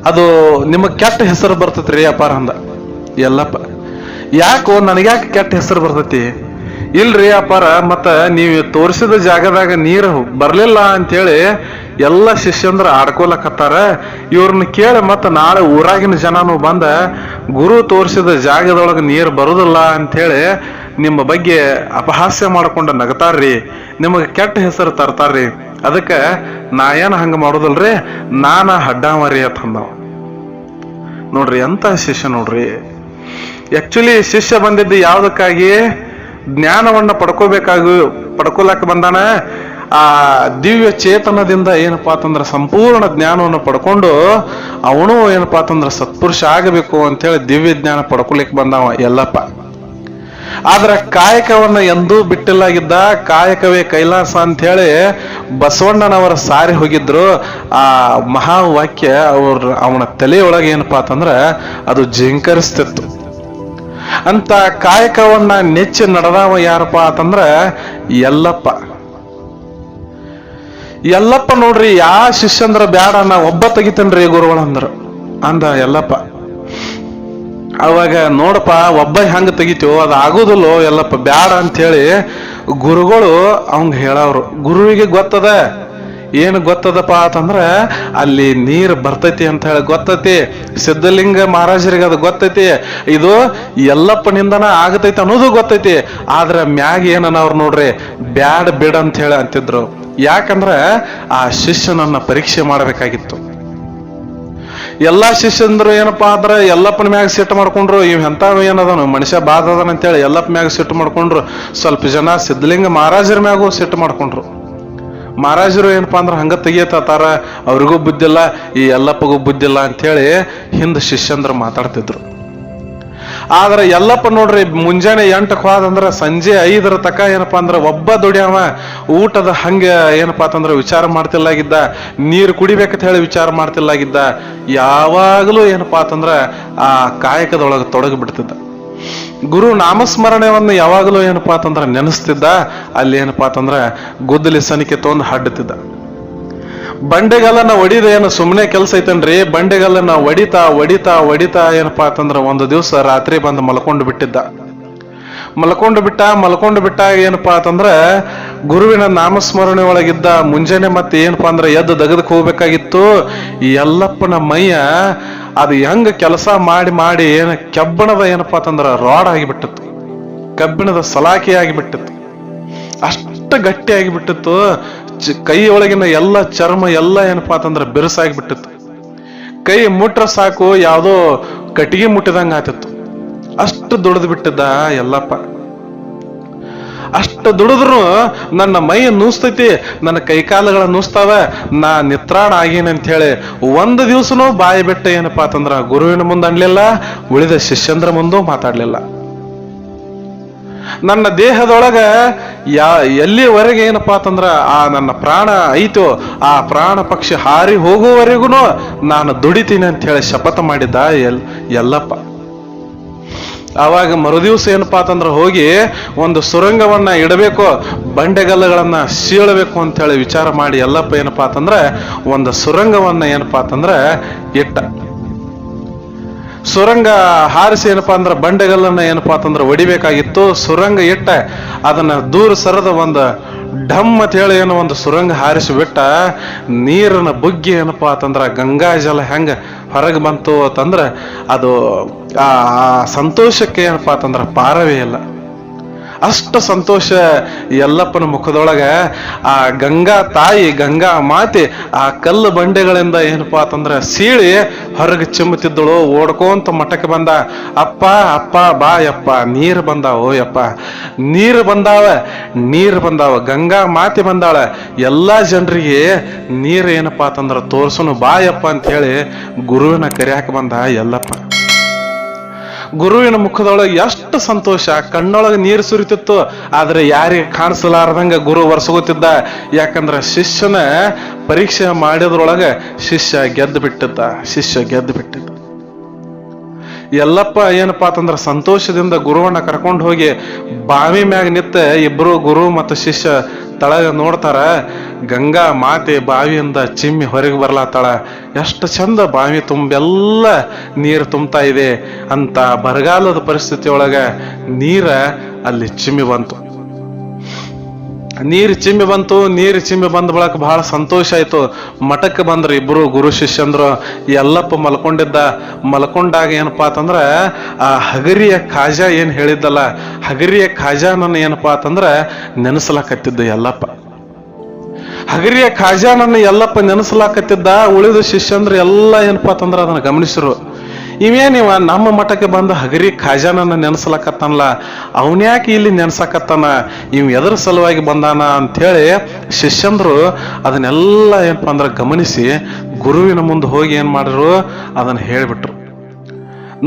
ಅದು ನಿಮಗ್ ಕೆಟ್ಟ ಹೆಸರು ಬರ್ತೈತ್ರಿ ಅಪ್ಪಾರ ಅಂದ ಯಲ್ಲಪ್ಪ. ಯಾಕೋ, ನನಗ್ಯಾಕೆ ಕೆಟ್ಟ ಹೆಸರು ಬರ್ತೈತಿ? ಇಲ್ರಿ ಅಪ್ಪಾರ, ಮತ್ತ ನೀವು ತೋರಿಸಿದ ಜಾಗದಾಗ ನೀರು ಬರ್ಲಿಲ್ಲ ಅಂತೇಳಿ ಎಲ್ಲ ಶಿಷ್ಯಂದ್ರ ಆಡ್ಕೊಲಕತ್ತಾರ. ಇವ್ರನ್ನ ಕೇಳಿ ಮತ್ತ ನಾಳೆ ಊರಾಗಿನ ಜನನು ಬಂದ ಗುರು ತೋರಿಸಿದ ಜಾಗದೊಳಗೆ ನೀರು ಬರುದಿಲ್ಲ ಅಂತೇಳಿ ನಿಮ್ಮ ಬಗ್ಗೆ ಅಪಹಾಸ್ಯ ಮಾಡ್ಕೊಂಡ ನಗತಾರ್ರಿ, ನಿಮಗ ಕೆಟ್ಟ ಹೆಸರು ತರ್ತಾರ್ರಿ. ಅದಕ್ಕ ನಾ ಏನ್ ಹಂಗ ಮಾಡುದಿಲ್ರಿ, ನಾನ ಹಡ್ಡಾಮರಿ ಅಂತ ಅಂದವ. ನೋಡ್ರಿ ಎಂತ ಶಿಷ್ಯ ನೋಡ್ರಿ. ಆಕ್ಚುಲಿ ಶಿಷ್ಯ ಬಂದಿದ್ದು ಯಾವ್ದಕ್ಕಾಗಿ? ಜ್ಞಾನವನ್ನ ಪಡ್ಕೊಲಕ್ ಬಂದಾನ. ಆ ದಿವ್ಯ ಚೇತನದಿಂದ ಏನಪ್ಪಾ ಅಂತಂದ್ರ ಸಂಪೂರ್ಣ ಜ್ಞಾನವನ್ನು ಪಡ್ಕೊಂಡು ಅವನು ಏನಪ್ಪಾ ಅಂತಂದ್ರ ಸತ್ಪುರುಷ ಆಗಬೇಕು ಅಂತ ಹೇಳಿ ದಿವ್ಯ ಜ್ಞಾನ ಪಡ್ಕೊಲಿಕ್ ಬಂದವ ಯಲ್ಲಪ್ಪ. ಆದ್ರ ಕಾಯಕವನ್ನ ಎಂದೂ ಬಿಟ್ಟಿಲ್ಲಾಗಿದ್ದ. ಕಾಯಕವೇ ಕೈಲಾಸ ಅಂತ ಹೇಳಿ ಬಸವಣ್ಣನವರ ಸಾರಿ ಹೋಗಿದ್ರು. ಆ ಮಹಾವಾಕ್ಯ ಅವನ ತಲೆಯೊಳಗೆ ಏನಪ್ಪಾ ಅಂತಂದ್ರ ಅದು ಜಿಂಕರಿಸ್ತಿತ್ತು. ಅಂತ ಕಾಯಕವನ್ನ ನೆಚ್ಚಿ ನಡೆದವ ಯಾರಪ್ಪ ಅಂತಂದ್ರ ಯಲ್ಲಪ್ಪ. ಯಲ್ಲಪ್ಪ ನೋಡ್ರಿ, ಯಾ ಶಿಷ್ಯಂದ್ರ ಬ್ಯಾಡ, ನಾ ಒಬ್ಬ ತೆಗಿತೇನ್ರಿ ಗುರುಗಳಂದ್ರ ಅಂದ ಯಲ್ಲಪ್ಪ. ಅವಾಗ ನೋಡಪ್ಪ, ಒಬ್ಬ ಹೆಂಗ ತೆಗಿತೀವೋ ಅದು ಆಗುದಿಲ್ಲೋ ಯಲ್ಲಪ್ಪ, ಬ್ಯಾಡ ಅಂತ ಹೇಳಿ ಗುರುಗಳು ಅವಂಗ ಹೇಳವ್ರು. ಗುರುವಿಗೆ ಗೊತ್ತದ, ಏನು ಗೊತ್ತದಪ್ಪ ಅಂತಂದ್ರ ಅಲ್ಲಿ ನೀರ್ ಬರ್ತೈತಿ ಅಂತ ಹೇಳಿ ಗೊತ್ತೈತಿ. ಸಿದ್ಧಲಿಂಗ ಮಹಾರಾಜರಿಗೆ ಅದು ಗೊತ್ತೈತಿ, ಇದು ಯಲ್ಲಪ್ಪನಿಂದನ ಆಗತೈತಿ ಅನ್ನೋದು ಗೊತ್ತೈತಿ. ಆದ್ರ ಮ್ಯಾಗ ಏನನ್ನವ್ರು ನೋಡ್ರಿ, ಬ್ಯಾಡ್ ಬಿಡ ಅಂತ ಹೇಳಿ ಅಂತಿದ್ರು. ಯಾಕಂದ್ರ ಆ ಶಿಷ್ಯನನ್ನ ಪರೀಕ್ಷೆ ಮಾಡಬೇಕಾಗಿತ್ತು. ಎಲ್ಲಾ ಶಿಷ್ಯಂದ್ರು ಏನಪ್ಪಾ ಅಂದ್ರ ಯಲ್ಲಪ್ಪನ ಮ್ಯಾಗ ಸಿಟ್ಟು ಮಾಡ್ಕೊಂಡ್ರು, ಇವ್ ಎಂತ ಏನದನು ಮನುಷ್ಯ ಬಾದದನ ಅಂತೇಳಿ ಯಲ್ಲಪ್ಪ ಮ್ಯಾಗ ಸಿಟ್ಟು ಮಾಡ್ಕೊಂಡ್ರು. ಸ್ವಲ್ಪ ಜನ ಸಿದ್ಧಲಿಂಗ ಮಹಾರಾಜರ ಮ್ಯಾಗೂ ಸಿಟ್ಟು ಮಾಡ್ಕೊಂಡ್ರು. ಮಹಾರಾಜರು ಏನಪ್ಪಾ ಅಂದ್ರ ಹಂಗ ತೆಗಿಯತ್ತಾರ, ಅವ್ರಿಗೂ ಬುದ್ಧಿಲ್ಲ, ಈ ಯಲ್ಲಪ್ಪಗೂ ಬುದ್ಧಿಲ್ಲ ಅಂತ ಹೇಳಿ ಹಿಂದ ಶಿಷ್ಯಂದ್ರ ಮಾತಾಡ್ತಿದ್ರು. ಆದ್ರ ಯಲ್ಲಪ್ಪ ನೋಡ್ರಿ, ಮುಂಜಾನೆ 8ಕ್ಕೆ ಹೋದಂದ್ರ ಸಂಜೆ 5 ತಕ ಏನಪ್ಪಾ ಅಂದ್ರ ಒಬ್ಬ ದುಡಿಯವ ಊಟದ ಹಂಗ ಏನಪ್ಪಾ ಅಂತಂದ್ರ ವಿಚಾರ ಮಾಡ್ತಿಲ್ಲಾಗಿದ್ದ, ನೀರು ಕುಡಿಬೇಕಂತ ಹೇಳಿ ವಿಚಾರ ಮಾಡ್ತಿಲ್ಲಾಗಿದ್ದ. ಯಾವಾಗಲೂ ಏನಪ್ಪಾ ಅಂತಂದ್ರ ಆ ಕಾಯಕದೊಳಗ ತೊಡಗಿ ಬಿಡ್ತಿದ್ದ. ಗುರು ನಾಮಸ್ಮರಣೆಯನ್ನ ಯಾವಾಗಲೂ ಏನಪ್ಪಾ ಅಂತಂದ್ರ ನೆನೆಸ್ತಿದ್ದ. ಅಲ್ಲಿ ಏನಪ್ಪಾ ಅಂತಂದ್ರ ಗುದ್ದಲಿ ಸನಿಕೆ ತೊಂದು ಹಡ್ಡುತ್ತಿದ್ದ. ಬಂಡೆಗಲ್ಲನ್ನ ಹೊಡಿದ ಏನು ಸುಮ್ಮನೆ ಕೆಲಸ ಐತನ್ರಿ. ಬಂಡೆಗಲ್ಲನ್ನ ಹೊಡಿತಾ ಹೊಡಿತಾ ಹೊಡಿತಾ ಏನಪ್ಪಾ ಅಂತಂದ್ರ ಒಂದು ದಿವಸ ರಾತ್ರಿ ಬಂದು ಮಲ್ಕೊಂಡು ಬಿಟ್ಟ ಏನಪ್ಪಾ ಅಂತಂದ್ರ ಗುರುವಿನ ನಾಮಸ್ಮರಣೆ ಒಳಗಿದ್ದ. ಮುಂಜಾನೆ ಮತ್ತೆ ಏನಪ್ಪಾ ಅಂದ್ರ ಎದ್ದು ದಗದಕ್ಕೆ ಹೋಗ್ಬೇಕಾಗಿತ್ತು. ಈ ಯಲ್ಲಪ್ಪನ ಮೈಯ ಅದು ಹೆಂಗ ಕೆಲಸ ಮಾಡಿ ಮಾಡಿ ಕೆಬ್ಬಣದ ಏನಪ್ಪಾ ಅಂತಂದ್ರ ರಾಡ್ ಆಗಿಬಿಟ್ಟಿತ್ತು, ಕಬ್ಬಿಣದ ಸಲಾಕಿ ಆಗಿಬಿಟ್ಟಿತ್ತು, ಅಷ್ಟ ಗಟ್ಟಿ ಆಗಿಬಿಟ್ಟಿತ್ತು. ಕೈ ಒಳಗಿನ ಎಲ್ಲ ಚರ್ಮ ಎಲ್ಲ ಏನಪ್ಪಾ ಅಂತಂದ್ರ ಬಿರುಸಾಗಿಬಿಟ್ಟಿತ್ತು. ಕೈ ಮುಟ್ರ ಸಾಕು ಯಾವುದೋ ಕಟ್ಟಿಗೆ ಮುಟ್ಟಿದಂಗ ಆತಿತ್ತು. ಅಷ್ಟು ದುಡಿದು ಬಿಟ್ಟಿದ್ದ ಯಲ್ಲಪ್ಪ. ಅಷ್ಟು ದುಡಿದ್ರು ನನ್ನ ಮೈ ನೂಸ್ತೈತಿ, ನನ್ನ ಕೈಕಾಲುಗಳ ನೂಸ್ತಾವ, ನಾ ನಿತ್ರಾಣ ಆಗೇನೆ ಅಂತ ಹೇಳಿ ಒಂದು ದಿವಸನೂ ಬಾಯಿ ಬಿಟ್ಟ ಏನಪ್ಪಾ ಅಂತಂದ್ರ ಗುರುವಿನ ಮುಂದೆ ಅನ್ಲಿಲ್ಲ, ಉಳಿದ ಶಿಷ್ಯಂದ್ರ ಮುಂದೂ ಮಾತಾಡ್ಲಿಲ್ಲ. ನನ್ನ ದೇಹದೊಳಗ ಎಲ್ಲಿವರೆಗೆ ಏನಪ್ಪಾ ಅಂತಂದ್ರ ಆ ನನ್ನ ಪ್ರಾಣ ಐತೋ ಆ ಪ್ರಾಣ ಪಕ್ಷಿ ಹಾರಿ ಹೋಗುವವರೆಗೂ ನಾನು ದುಡಿತೀನಿ ಅಂತ ಹೇಳಿ ಶಪಥ ಮಾಡಿದ್ದ ಯಲ್ಲಪ್ಪ. ಆವಾಗ ಮರುದಿವ್ಸ ಏನಪ್ಪಾ ಅಂತಂದ್ರ ಹೋಗಿ ಒಂದು ಸುರಂಗವನ್ನ ಇಡಬೇಕು, ಬಂಡೆಗಲ್ಲುಗಳನ್ನ ಸೀಳಬೇಕು ಅಂತ ಹೇಳಿ ವಿಚಾರ ಮಾಡಿ ಯಲ್ಲಪ್ಪ ಏನಪ್ಪಾ ಅಂತಂದ್ರ ಒಂದು ಸುರಂಗವನ್ನ ಏನಪ್ಪಾ ಅಂತಂದ್ರ ಇಟ್ಟ. ಸುರಂಗ ಹಾರಿಸಿ ಏನಪ್ಪಾ ಅಂದ್ರ ಬಂಡೆಗಲ್ಲನ್ನ ಏನಪ್ಪಾ ಅಂತಂದ್ರ ಹೊಡಿಬೇಕಾಗಿತ್ತು. ಸುರಂಗ ಇಟ್ಟ ಅದನ್ನ ದೂರ ಸರದ ಒಂದು ಢಮ್ ಅಂತ ಹೇಳಿ ಏನೋ ಒಂದು ಸುರಂಗ ಹಾರಿಸಿ ಬಿಟ್ಟ. ನೀರಿನ ಬುಗ್ಗಿ ಏನಪ್ಪಾ ಅಂತಂದ್ರ ಗಂಗಾ ಜಲ ಹೆಂಗ ಹೊರಗೆ ಬಂತು ಅಂತಂದ್ರ ಅದು ಆ ಸಂತೋಷಕ್ಕೆ ಏನಪ್ಪಾ ಅಂತಂದ್ರ ಪಾರವೇ ಇಲ್ಲ. ಅಷ್ಟ ಸಂತೋಷ ಯಲ್ಲಪ್ಪನ ಮುಖದೊಳಗ. ಆ ಗಂಗಾ ತಾಯಿ, ಗಂಗಾ ಮಾತೆ ಆ ಕಲ್ಲು ಬಂಡೆಗಳಿಂದ ಏನಪ್ಪಾ ಅಂತಂದ್ರ ಸೀಳಿ ಹೊರಗೆ ಚಿಮ್ಮುತ್ತಿದ್ದಳು. ಓಡ್ಕೊಂತ ಮಠಕ್ಕೆ ಬಂದ. ಅಪ್ಪ ಅಪ್ಪ ಬಾ ಯಪ್ಪ, ನೀರು ಬಂದಾವ ಯಪ್ಪ, ನೀರು ಬಂದಾವ, ಗಂಗಾ ಮಾತೆ ಬಂದಾಳ, ಎಲ್ಲಾ ಜನರಿಗೆ ನೀರು ಏನಪ್ಪಾ ಅಂತಂದ್ರ ತೋರ್ಸುನು ಬಾ ಯಪ್ಪ ಅಂತ ಹೇಳಿ ಗುರುವಿನ ಕರಿಯಾಕ ಬಂದ ಯಲ್ಲಪ್ಪ. ಗುರುವಿನ ಮುಖದೊಳಗೆ ಎಷ್ಟು ಸಂತೋಷ, ಕಣ್ಣೊಳಗೆ ನೀರು ಸುರಿತಿತ್ತು. ಆದ್ರೆ ಯಾರಿಗೆ ಕಾಣಿಸಲಾರ್ದಂಗ ಗುರು ವರ್ಷಗೋತಿದ್ದ. ಯಾಕಂದ್ರ ಶಿಷ್ಯನ ಪರೀಕ್ಷೆ ಮಾಡಿದ್ರೊಳಗ ಶಿಷ್ಯ ಗೆದ್ದು ಬಿಟ್ಟಿದ್ದ. ಯಲ್ಲಪ್ಪ ಏನಪ್ಪಾ ಅಂತಂದ್ರ ಸಂತೋಷದಿಂದ ಗುರುವನ್ನ ಕರ್ಕೊಂಡು ಹೋಗಿ ಬಾವಿ ಮ್ಯಾಗ ನಿತ್ತ ಇಬ್ರು ಗುರು ಮತ್ತು ಶಿಷ್ಯ ತಳಗ ನೋಡ್ತಾರ. ಗಂಗಾ ಮಾತೆ ಬಾವಿಯಿಂದ ಚಿಮ್ಮಿ ಹೊರಗೆ ಬರ್ಲಾತಾಳ. ಎಷ್ಟು ಚಂದ ಬಾವಿ ತುಂಬೆಲ್ಲ ನೀರು ತುಂಬ್ತಾ ಇದೆ ಅಂತ ಬರಗಾಲದ ಪರಿಸ್ಥಿತಿ ಒಳಗ ನೀರ ಅಲ್ಲಿ ಚಿಮ್ಮಿ ಬಂತು. ನೀರು ಚಿಮ್ಮಿ ಬಂದ ಬಳಕ ಬಹಳ ಸಂತೋಷ ಆಯ್ತು. ಮಠಕ್ಕೆ ಬಂದ್ರು ಇಬ್ರು ಗುರು ಶಿಷ್ಯಂದ್ರು. ಯಲ್ಲಪ್ಪ ಮಲ್ಕೊಂಡಾಗ ಏನಪ್ಪಾ ಅಂತಂದ್ರ ಆ ಹಗರಿಯ ಖಾಜಾ ಏನ್ ಹೇಳಿದ್ದಲ್ಲ, ಹಗರಿಯ ಖಾಜಾನನ್ನ ಏನಪ್ಪಾ ಅಂತಂದ್ರ ನೆನೆಸಲಾಕತ್ತಿದ್ದ ಯಲ್ಲಪ್ಪ. ಹಗರಿಯ ಖಾಜಾನನ್ನ ಯಲ್ಲಪ್ಪ ನೆನೆಸಲಾಕತ್ತಿದ್ದ. ಉಳಿದ ಶಿಷ್ಯಂದ್ರು ಎಲ್ಲ ಏನಪ್ಪಾ ಅಂತಂದ್ರ ಅದನ್ನ ಗಮನಿಸಿರು. ಇವೇನಿವ ನಮ್ಮ ಮಠಕ್ಕೆ ಬಂದ ಹಗರಿ ಖಾಜಾನನ್ನ ನೆನೆಸಲಾಕತ್ತಾನಲ್ಲ, ಅವನ್ಯಾಕೆ ಇಲ್ಲಿ ನೆನ್ಸಾಕತ್ತಾನ, ಇವ್ ಎದರ ಸಲುವಾಗಿ ಬಂದಾನ ಅಂಥೇಳಿ ಶಿಷ್ಯಂದ್ರು ಅದನ್ನೆಲ್ಲ ಏನಪ್ಪಾ ಅಂದ್ರ ಗಮನಿಸಿ ಗುರುವಿನ ಮುಂದೆ ಹೋಗಿ ಏನ್ ಮಾಡಿದ್ರು ಅದನ್ನ ಹೇಳ್ಬಿಟ್ರು.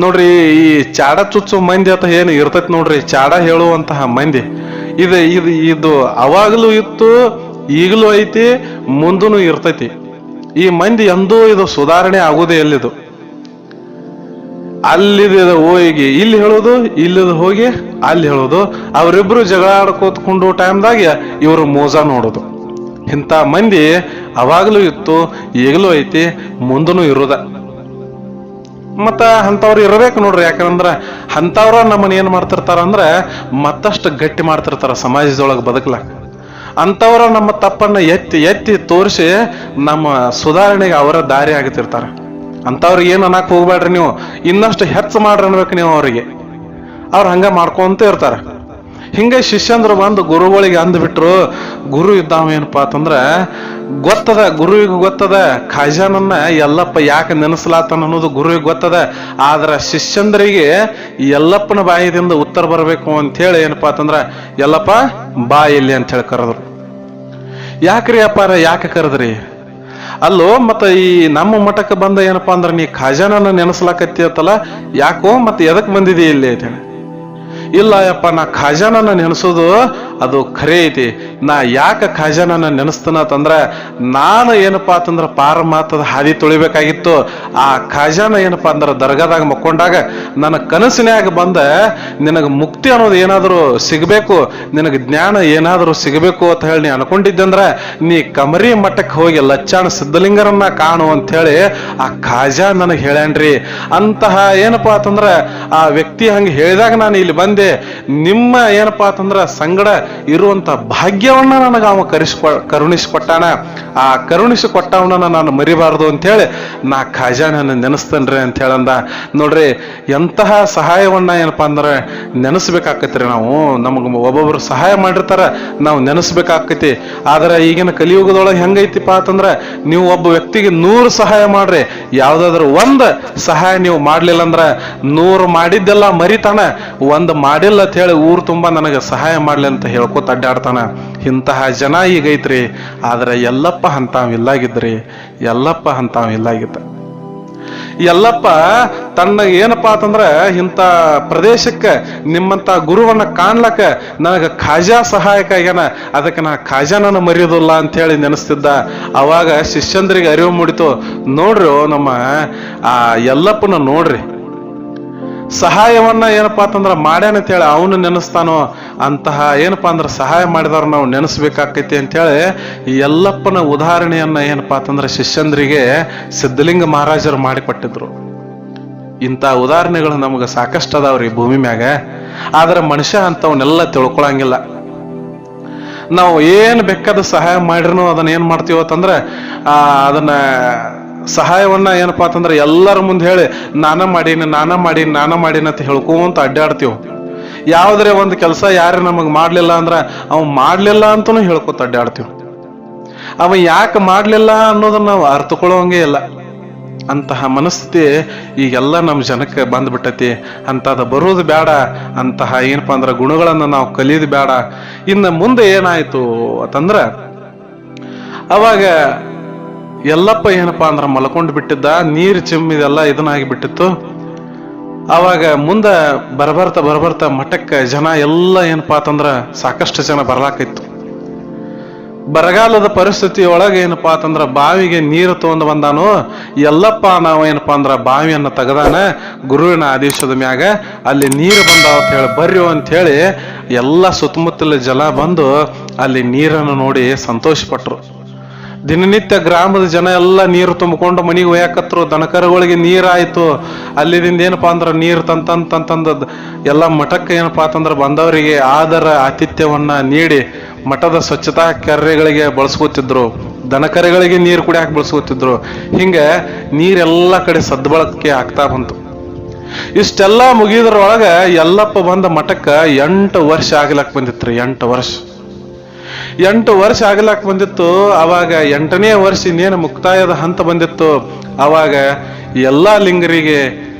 ನೋಡ್ರಿ, ಈ ಚಾಡ ಚುಚ್ಚು ಮಂದಿ ಅಂತ ಏನು ಇರ್ತೈತಿ ನೋಡ್ರಿ, ಚಾಡ ಹೇಳುವಂತಹ ಮಂದಿ ಇದು ಅವಾಗಲೂ ಇತ್ತು, ಈಗಲೂ ಐತಿ, ಮುಂದೂ ಇರ್ತೈತಿ. ಈ ಮಂದಿ ಎಂದೂ ಇದು ಸುಧಾರಣೆ ಆಗುವುದೇ ಎಲ್ಲಿದು. ಅಲ್ಲಿದ ಹೋಗಿ ಇಲ್ಲಿ ಹೇಳೋದು, ಇಲ್ಲಿದ ಹೋಗಿ ಅಲ್ಲಿ ಹೇಳೋದು. ಅವರಿಬ್ರು ಜಗಳ ಆಡ್ಕೋತ್ಕೊಂಡು ಟೈಮ್ದಾಗ ಇವರು ಮೋಜ ನೋಡೋದು. ಇಂಥ ಮಂದಿ ಅವಾಗಲೂ ಇತ್ತು, ಈಗಲೂ ಐತಿ, ಮುಂದೂ ಇರೋದ. ಮತ್ತ ಅಂಥವ್ರು ಇರಬೇಕು ನೋಡ್ರಿ. ಯಾಕಂದ್ರ ಅಂಥವ್ರ ನಮ್ಮನ್ನ ಏನ್ ಮಾಡ್ತಿರ್ತಾರ ಅಂದ್ರ ಮತ್ತಷ್ಟು ಗಟ್ಟಿ ಮಾಡ್ತಿರ್ತಾರ ಸಮಾಜದೊಳಗೆ ಬದುಕಲಾಕ. ಅಂಥವ್ರ ನಮ್ಮ ತಪ್ಪನ್ನ ಎತ್ತಿ ತೋರಿಸಿ ನಮ್ಮ ಸುಧಾರಣೆಗೆ ಅವರ ದಾರಿ ಆಗತಿರ್ತಾರ. ಅಂಥವ್ರಿಗೆ ಏನ್ ಅನ್ನಕ್ ಹೋಗ್ಬೇಡ್ರಿ ನೀವು, ಇನ್ನಷ್ಟು ಹೆಚ್ಚು ಮಾಡ್ರಿ ಅನ್ಬೇಕು ನೀವು ಅವ್ರಿಗೆ. ಅವ್ರು ಹಂಗ ಮಾಡ್ಕೊಂತ ಇರ್ತಾರ. ಹಿಂಗೆ ಶಿಷ್ಯಂದ್ರು ಬಂದು ಗುರುಗಳಿಗೆ ಅಂದ್ಬಿಟ್ರು. ಗುರು ಇದ್ದಾವ ಏನಪ್ಪಾ ಅಂತಂದ್ರ ಗುರುವಿಗೆ ಗೊತ್ತದ ಖಾಜಾನನ್ನ ಯಲ್ಲಪ್ಪ ಯಾಕೆ ನೆನೆಸಲಾತಾನ ಅನ್ನೋದು ಗುರುವಿಗೆ ಗೊತ್ತದ. ಆದ್ರ ಶಿಷ್ಯಂದ್ರಿಗೆ ಯಲ್ಲಪ್ಪನ ಬಾಯಿದಿಂದ ಉತ್ತರ ಬರಬೇಕು ಅಂತ ಹೇಳಿ ಏನಪ್ಪಾ ಅಂತಂದ್ರ ಯಲ್ಲಪ್ಪ ಬಾ ಇಲ್ಲಿ ಅಂತ ಹೇಳಿ ಕರೆದ್ರು. ಯಾಕ್ರಿ ಅಪ್ಪಾರ, ಯಾಕೆ ಕರೆದ್ರಿ? ಅಲ್ಲೋ, ಮತ್ತ ಈ ನಮ್ಮ ಮಠಕ್ಕೆ ಬಂದ ಏನಪ್ಪಾ ಅಂದ್ರ ನೀ ಖಾಜಾನನ್ನ ನೆನೆಸಲಾಕತ್ತಿಯತ್ತಲ್ಲ, ಯಾಕೋ ಮತ್ತೆ ಎದಕ್ ಬಂದಿದಿ ಇಲ್ಲಿ ಅಂತ ಹೇಳಿ. ಇಲ್ಲ ಯಪ್ಪ, ನಾ ಖಾಜಾನನ್ನ ನೆನೆಸೋದು ಅದು ಖರೆ ಐತಿ. ನಾ ಯಾಕೆ ಖಾಜಾನ ನೆನೆಸ್ತನಂದ್ರ ನಾನು ಏನಪ್ಪಾ ಅಂತಂದ್ರ ಪಾರಮಾರ್ಥದ ಹಾದಿ ತುಳಿಬೇಕಾಗಿತ್ತು. ಆ ಖಾಜಾನ ಏನಪ್ಪಾ ಅಂದ್ರ ದರ್ಗಾದಾಗ ಮಕ್ಕೊಂಡಾಗ ನನ್ನ ಕನಸಿನ್ಯಾಗ ಬಂದ ನಿನಗ ಮುಕ್ತಿ ಅನ್ನೋದು ಏನಾದ್ರು ಸಿಗಬೇಕು, ನಿನಗ ಜ್ಞಾನ ಏನಾದ್ರು ಸಿಗಬೇಕು ಅಂತ ಹೇಳಿ ನೀ ಅನ್ಕೊಂಡಿದ್ದಂದ್ರ ನೀ ಕಮರಿ ಮಠಕ್ಕೆ ಹೋಗಿ ಲಚ್ಚಾಣ ಸಿದ್ಧಲಿಂಗರನ್ನ ಕಾಣು ಅಂತ ಹೇಳಿ ಆ ಖಾಜಾ ನನಗೆ ಹೇಳ್ಯಾನ್ರಿ. ಅಂತಹ ಏನಪ್ಪಾ ಅಂತಂದ್ರ ಆ ವ್ಯಕ್ತಿ ಹಂಗೆ ಹೇಳಿದಾಗ ನಾನು ಇಲ್ಲಿ ಬಂದೆ. ನಿಮ್ಮ ಏನಪ್ಪಾ ಅಂತಂದ್ರ ಸಂಗಡ ಇರುವಂತ ಭಾಗ್ಯವನ್ನ ನನಗ ಅವ ಕರುಣಿಸಿಕೊಟ್ಟಾನ. ಆ ಕರುಣಿಸಿಕೊಟ್ಟವನ್ನ ನಾನು ಮರಿಬಾರ್ದು ಅಂತ ಹೇಳಿ ನಾ ಖಾಜಾನ ನೆನೆಸ್ತೇನ್ರಿ ಅಂತ ಹೇಳಂದ. ನೋಡ್ರಿ, ಎಂತಹ ಸಹಾಯವನ್ನ ಏನಪ್ಪಾ ಅಂದ್ರೆ ನೆನೆಸ್ಬೇಕಾಕತ್ರಿ. ನಾವು ನಮಗ ಒಬ್ಬೊಬ್ರು ಸಹಾಯ ಮಾಡಿರ್ತಾರ, ನಾವು ನೆನೆಸ್ಬೇಕಾಕತಿ. ಆದ್ರೆ ಈಗಿನ ಕಲಿಯುಗದೊಳಗೆ ಹೆಂಗೈತಿಪ್ಪ ಅಂತಂದ್ರ ನೀವು ಒಬ್ಬ ವ್ಯಕ್ತಿಗೆ 100 ಸಹಾಯ ಮಾಡ್ರಿ, ಯಾವ್ದಾದ್ರು ಒಂದ್ ಸಹಾಯ ನೀವು ಮಾಡ್ಲಿಲ್ಲ ಅಂದ್ರ 100 ಮಾಡಿದ್ದೆಲ್ಲ ಮರಿತಾನ, ಒಂದ್ ಮಾಡಿಲ್ಲ ಅಂತ ಹೇಳಿ ಊರು ತುಂಬಾ ನನಗೆ ಸಹಾಯ ಮಾಡ್ಲಿ ಅಂತ ಹೇಳ್ಕೊತ ಅಡ್ಡಾಡ್ತಾನ. ಇಂತಹ ಜನ ಈಗೈತ್ರಿ. ಆದ್ರೆ ಎಲ್ಲಪ್ಪ ಅಂತಾವ್ ಇಲ್ಲಾಗಿದ್ರಿ, ಎಲ್ಲಪ್ಪ ಅಂತಾವ್ ಇಲ್ಲಾಗಿದ್ದ. ಎಲ್ಲಪ್ಪ ತನ್ನ ಏನಪ್ಪಾ ಅಂತಂದ್ರ ಇಂಥ ಪ್ರದೇಶಕ್ಕೆ ನಿಮ್ಮಂತ ಗುರುವನ್ನ ಕಾಣ್ಲಕ್ಕ ನನಗ ಖಾಜಾ ಸಹಾಯಕ ಆಗ್ಯಾನ, ಅದಕ್ಕೆ ನಾ ಖಾಜಾನ ಮರೆಯೋದಿಲ್ಲ ಅಂತ ಹೇಳಿ ನೆನೆಸ್ತಿದ್ದ. ಅವಾಗ ಶಿಷ್ಯಂದ್ರಿಗೆ ಅರಿವು ಮೂಡಿತು. ನೋಡ್ರಿ, ನಮ್ಮ ಆ ಎಲ್ಲಪ್ಪನ ನೋಡ್ರಿ, ಸಹಾಯವನ್ನ ಏನಪ್ಪಾ ಅಂತಂದ್ರ ಮಾಡ್ಯಾನ ಅಂತ ಹೇಳಿ ಅವನು ನೆನೆಸ್ತಾನೋ ಅಂತಹ ಏನಪ್ಪಾ ಅಂದ್ರ ಸಹಾಯ ಮಾಡಿದವ್ರ ನಾವು ನೆನೆಸ್ಬೇಕಾಕೈತಿ ಅಂತ ಹೇಳಿ ಈ ಎಲ್ಲಪ್ಪನ ಉದಾಹರಣೆಯನ್ನ ಏನಪ್ಪಾ ಅಂತಂದ್ರ ಶಿಷ್ಯಂದ್ರಿಗೆ ಸಿದ್ಧಲಿಂಗ ಮಹಾರಾಜರು ಮಾಡಿಕೊಟ್ಟಿದ್ರು. ಇಂಥ ಉದಾಹರಣೆಗಳು ನಮ್ಗೆ ಸಾಕಷ್ಟು ಅದಾವ್ರಿ ಭೂಮಿ ಮ್ಯಾಗ. ಆದ್ರೆ ಮನುಷ್ಯ ಅಂತವನ್ನೆಲ್ಲ ತಿಳ್ಕೊಳಂಗಿಲ್ಲ. ನಾವು ಏನ್ ಬೇಕಾದ ಸಹಾಯ ಮಾಡಿರ್ನು ಅದನ್ನ ಏನ್ ಮಾಡ್ತೀವತ್ತಂದ್ರ ಅದನ್ನ ಸಹಾಯವನ್ನ ಏನಪ್ಪಾ ಅಂತಂದ್ರೆ ಎಲ್ಲರ ಮುಂದೆ ಹೇಳಿ ನಾನ ಮಾಡೀನಿ ಅಂತ ಹೇಳ್ಕೊಂತ ಅಡ್ಡಾಡ್ತೀವಿ. ಯಾವ್ದ್ರೆ ಒಂದು ಕೆಲಸ ಯಾರು ನಮಗ್ ಮಾಡ್ಲಿಲ್ಲ ಅಂದ್ರ ಅವ್ ಮಾಡ್ಲಿಲ್ಲ ಅಂತಾನು ಹೇಳ್ಕೊತ ಅಡ್ಡಾಡ್ತೀವಿ. ಅವ ಯಾಕೆ ಮಾಡ್ಲಿಲ್ಲ ಅನ್ನೋದನ್ನ ನಾವು ಅರ್ಥಕೊಳ್ಳೋಂಗೆ ಇಲ್ಲ. ಅಂತಹ ಮನಸ್ಥಿತಿ ಈಗೆಲ್ಲ ನಮ್ಮ ಜನಕ್ಕೆ ಬಂದ್ಬಿಟ್ಟತಿ. ಅಂತದ ಬರೋದು ಬೇಡ, ಅಂತಹ ಏನಪ್ಪಾ ಅಂದ್ರ ಗುಣಗಳನ್ನ ನಾವು ಕಲಿಯೋದು ಬೇಡ. ಇನ್ನು ಮುಂದೆ ಏನಾಯ್ತು ಅಂತಂದ್ರ ಅವಾಗ ಎಲ್ಲಪ್ಪ ಏನಪ್ಪಾ ಅಂದ್ರ ಮಲ್ಕೊಂಡು ಬಿಟ್ಟಿದ್ದ, ನೀರು ಚಿಮ್ಮಿದೆಲ್ಲ ಇದನ್ನಾಗಿ ಬಿಟ್ಟಿತ್ತು. ಅವಾಗ ಮುಂದ ಬರ್ಬರ್ತ ಮಠಕ್ಕೆ ಜನ ಎಲ್ಲ ಏನಪ್ಪಾ ಅಂತಂದ್ರ ಸಾಕಷ್ಟು ಜನ ಬರ್ಲಾಕಿತ್ತು. ಬರಗಾಲದ ಪರಿಸ್ಥಿತಿ ಒಳಗೆ ಏನಪ್ಪಾ ಅಂತಂದ್ರ ಬಾವಿಗೆ ನೀರು ತಗೊಂಡು ಬಂದಾನು ಎಲ್ಲಪ್ಪ. ನಾವು ಏನಪ್ಪಾ ಅಂದ್ರ ಬಾವಿಯನ್ನ ತೆಗದಾನ ಗುರುವಿನ ಆದೇಶದ ಮ್ಯಾಗ. ಅಲ್ಲಿ ನೀರು ಬಂದಾವ ಅಂತ ಹೇಳಿ ಬರ್ರಿ ಅಂತ ಹೇಳಿ ಎಲ್ಲ ಸುತ್ತಮುತ್ತಲ ಜನ ಬಂದು ಅಲ್ಲಿ ನೀರನ್ನು ನೋಡಿ ಸಂತೋಷ ಪಟ್ರು. ದಿನನಿತ್ಯ ಗ್ರಾಮದ ಜನ ಎಲ್ಲ ನೀರು ತುಂಬಿಕೊಂಡು ಮನೆಗೆ ಒಯ್ಯಾಕತ್ರು. ದನಕರುಗಳಿಗೆ ನೀರಾಯ್ತು. ಅಲ್ಲಿದಿಂದ ಏನಪ್ಪಾ ಅಂದ್ರ ನೀರು ತಂತಂದ ಎಲ್ಲ ಮಠಕ್ಕೆ ಏನಪ್ಪಾ ಅಂತಂದ್ರ ಬಂದವರಿಗೆ ಆದರ ಆತಿಥ್ಯವನ್ನ ನೀಡಿ ಮಠದ ಸ್ವಚ್ಛತಾ ಕಾರ್ಯಗಳಿಗೆ ಬಳಸ್ಕೊತಿದ್ರು. ದನಕರುಗಳಿಗೆ ನೀರು ಕುಡಿಯಾಕ ಬಳಸ್ಕೊತಿದ್ರು. ಹಿಂಗ ನೀರೆಲ್ಲ ಕಡೆ ಸದ್ಬಳಕೆ ಆಗ್ತಾ ಬಂತು. ಇಷ್ಟೆಲ್ಲ ಮುಗಿದ್ರೊಳಗ ಎಲ್ಲಪ್ಪ ಬಂದ ಮಠಕ್ಕ 8 ವರ್ಷ ಆಗ್ಲಕ್ ಬಂದಿತ್ರಿ. 8 ವರ್ಷ ಆಗ್ಲಾಕ್ ಬಂದಿತ್ತು. ಅವಾಗ 8ನೇ ವರ್ಷ ಇನ್ನೇನು ಮುಕ್ತಾಯದ ಹಂತ ಬಂದಿತ್ತು. ಅವಾಗ ಎಲ್ಲಾ ಲಿಂಗರಿಗೆ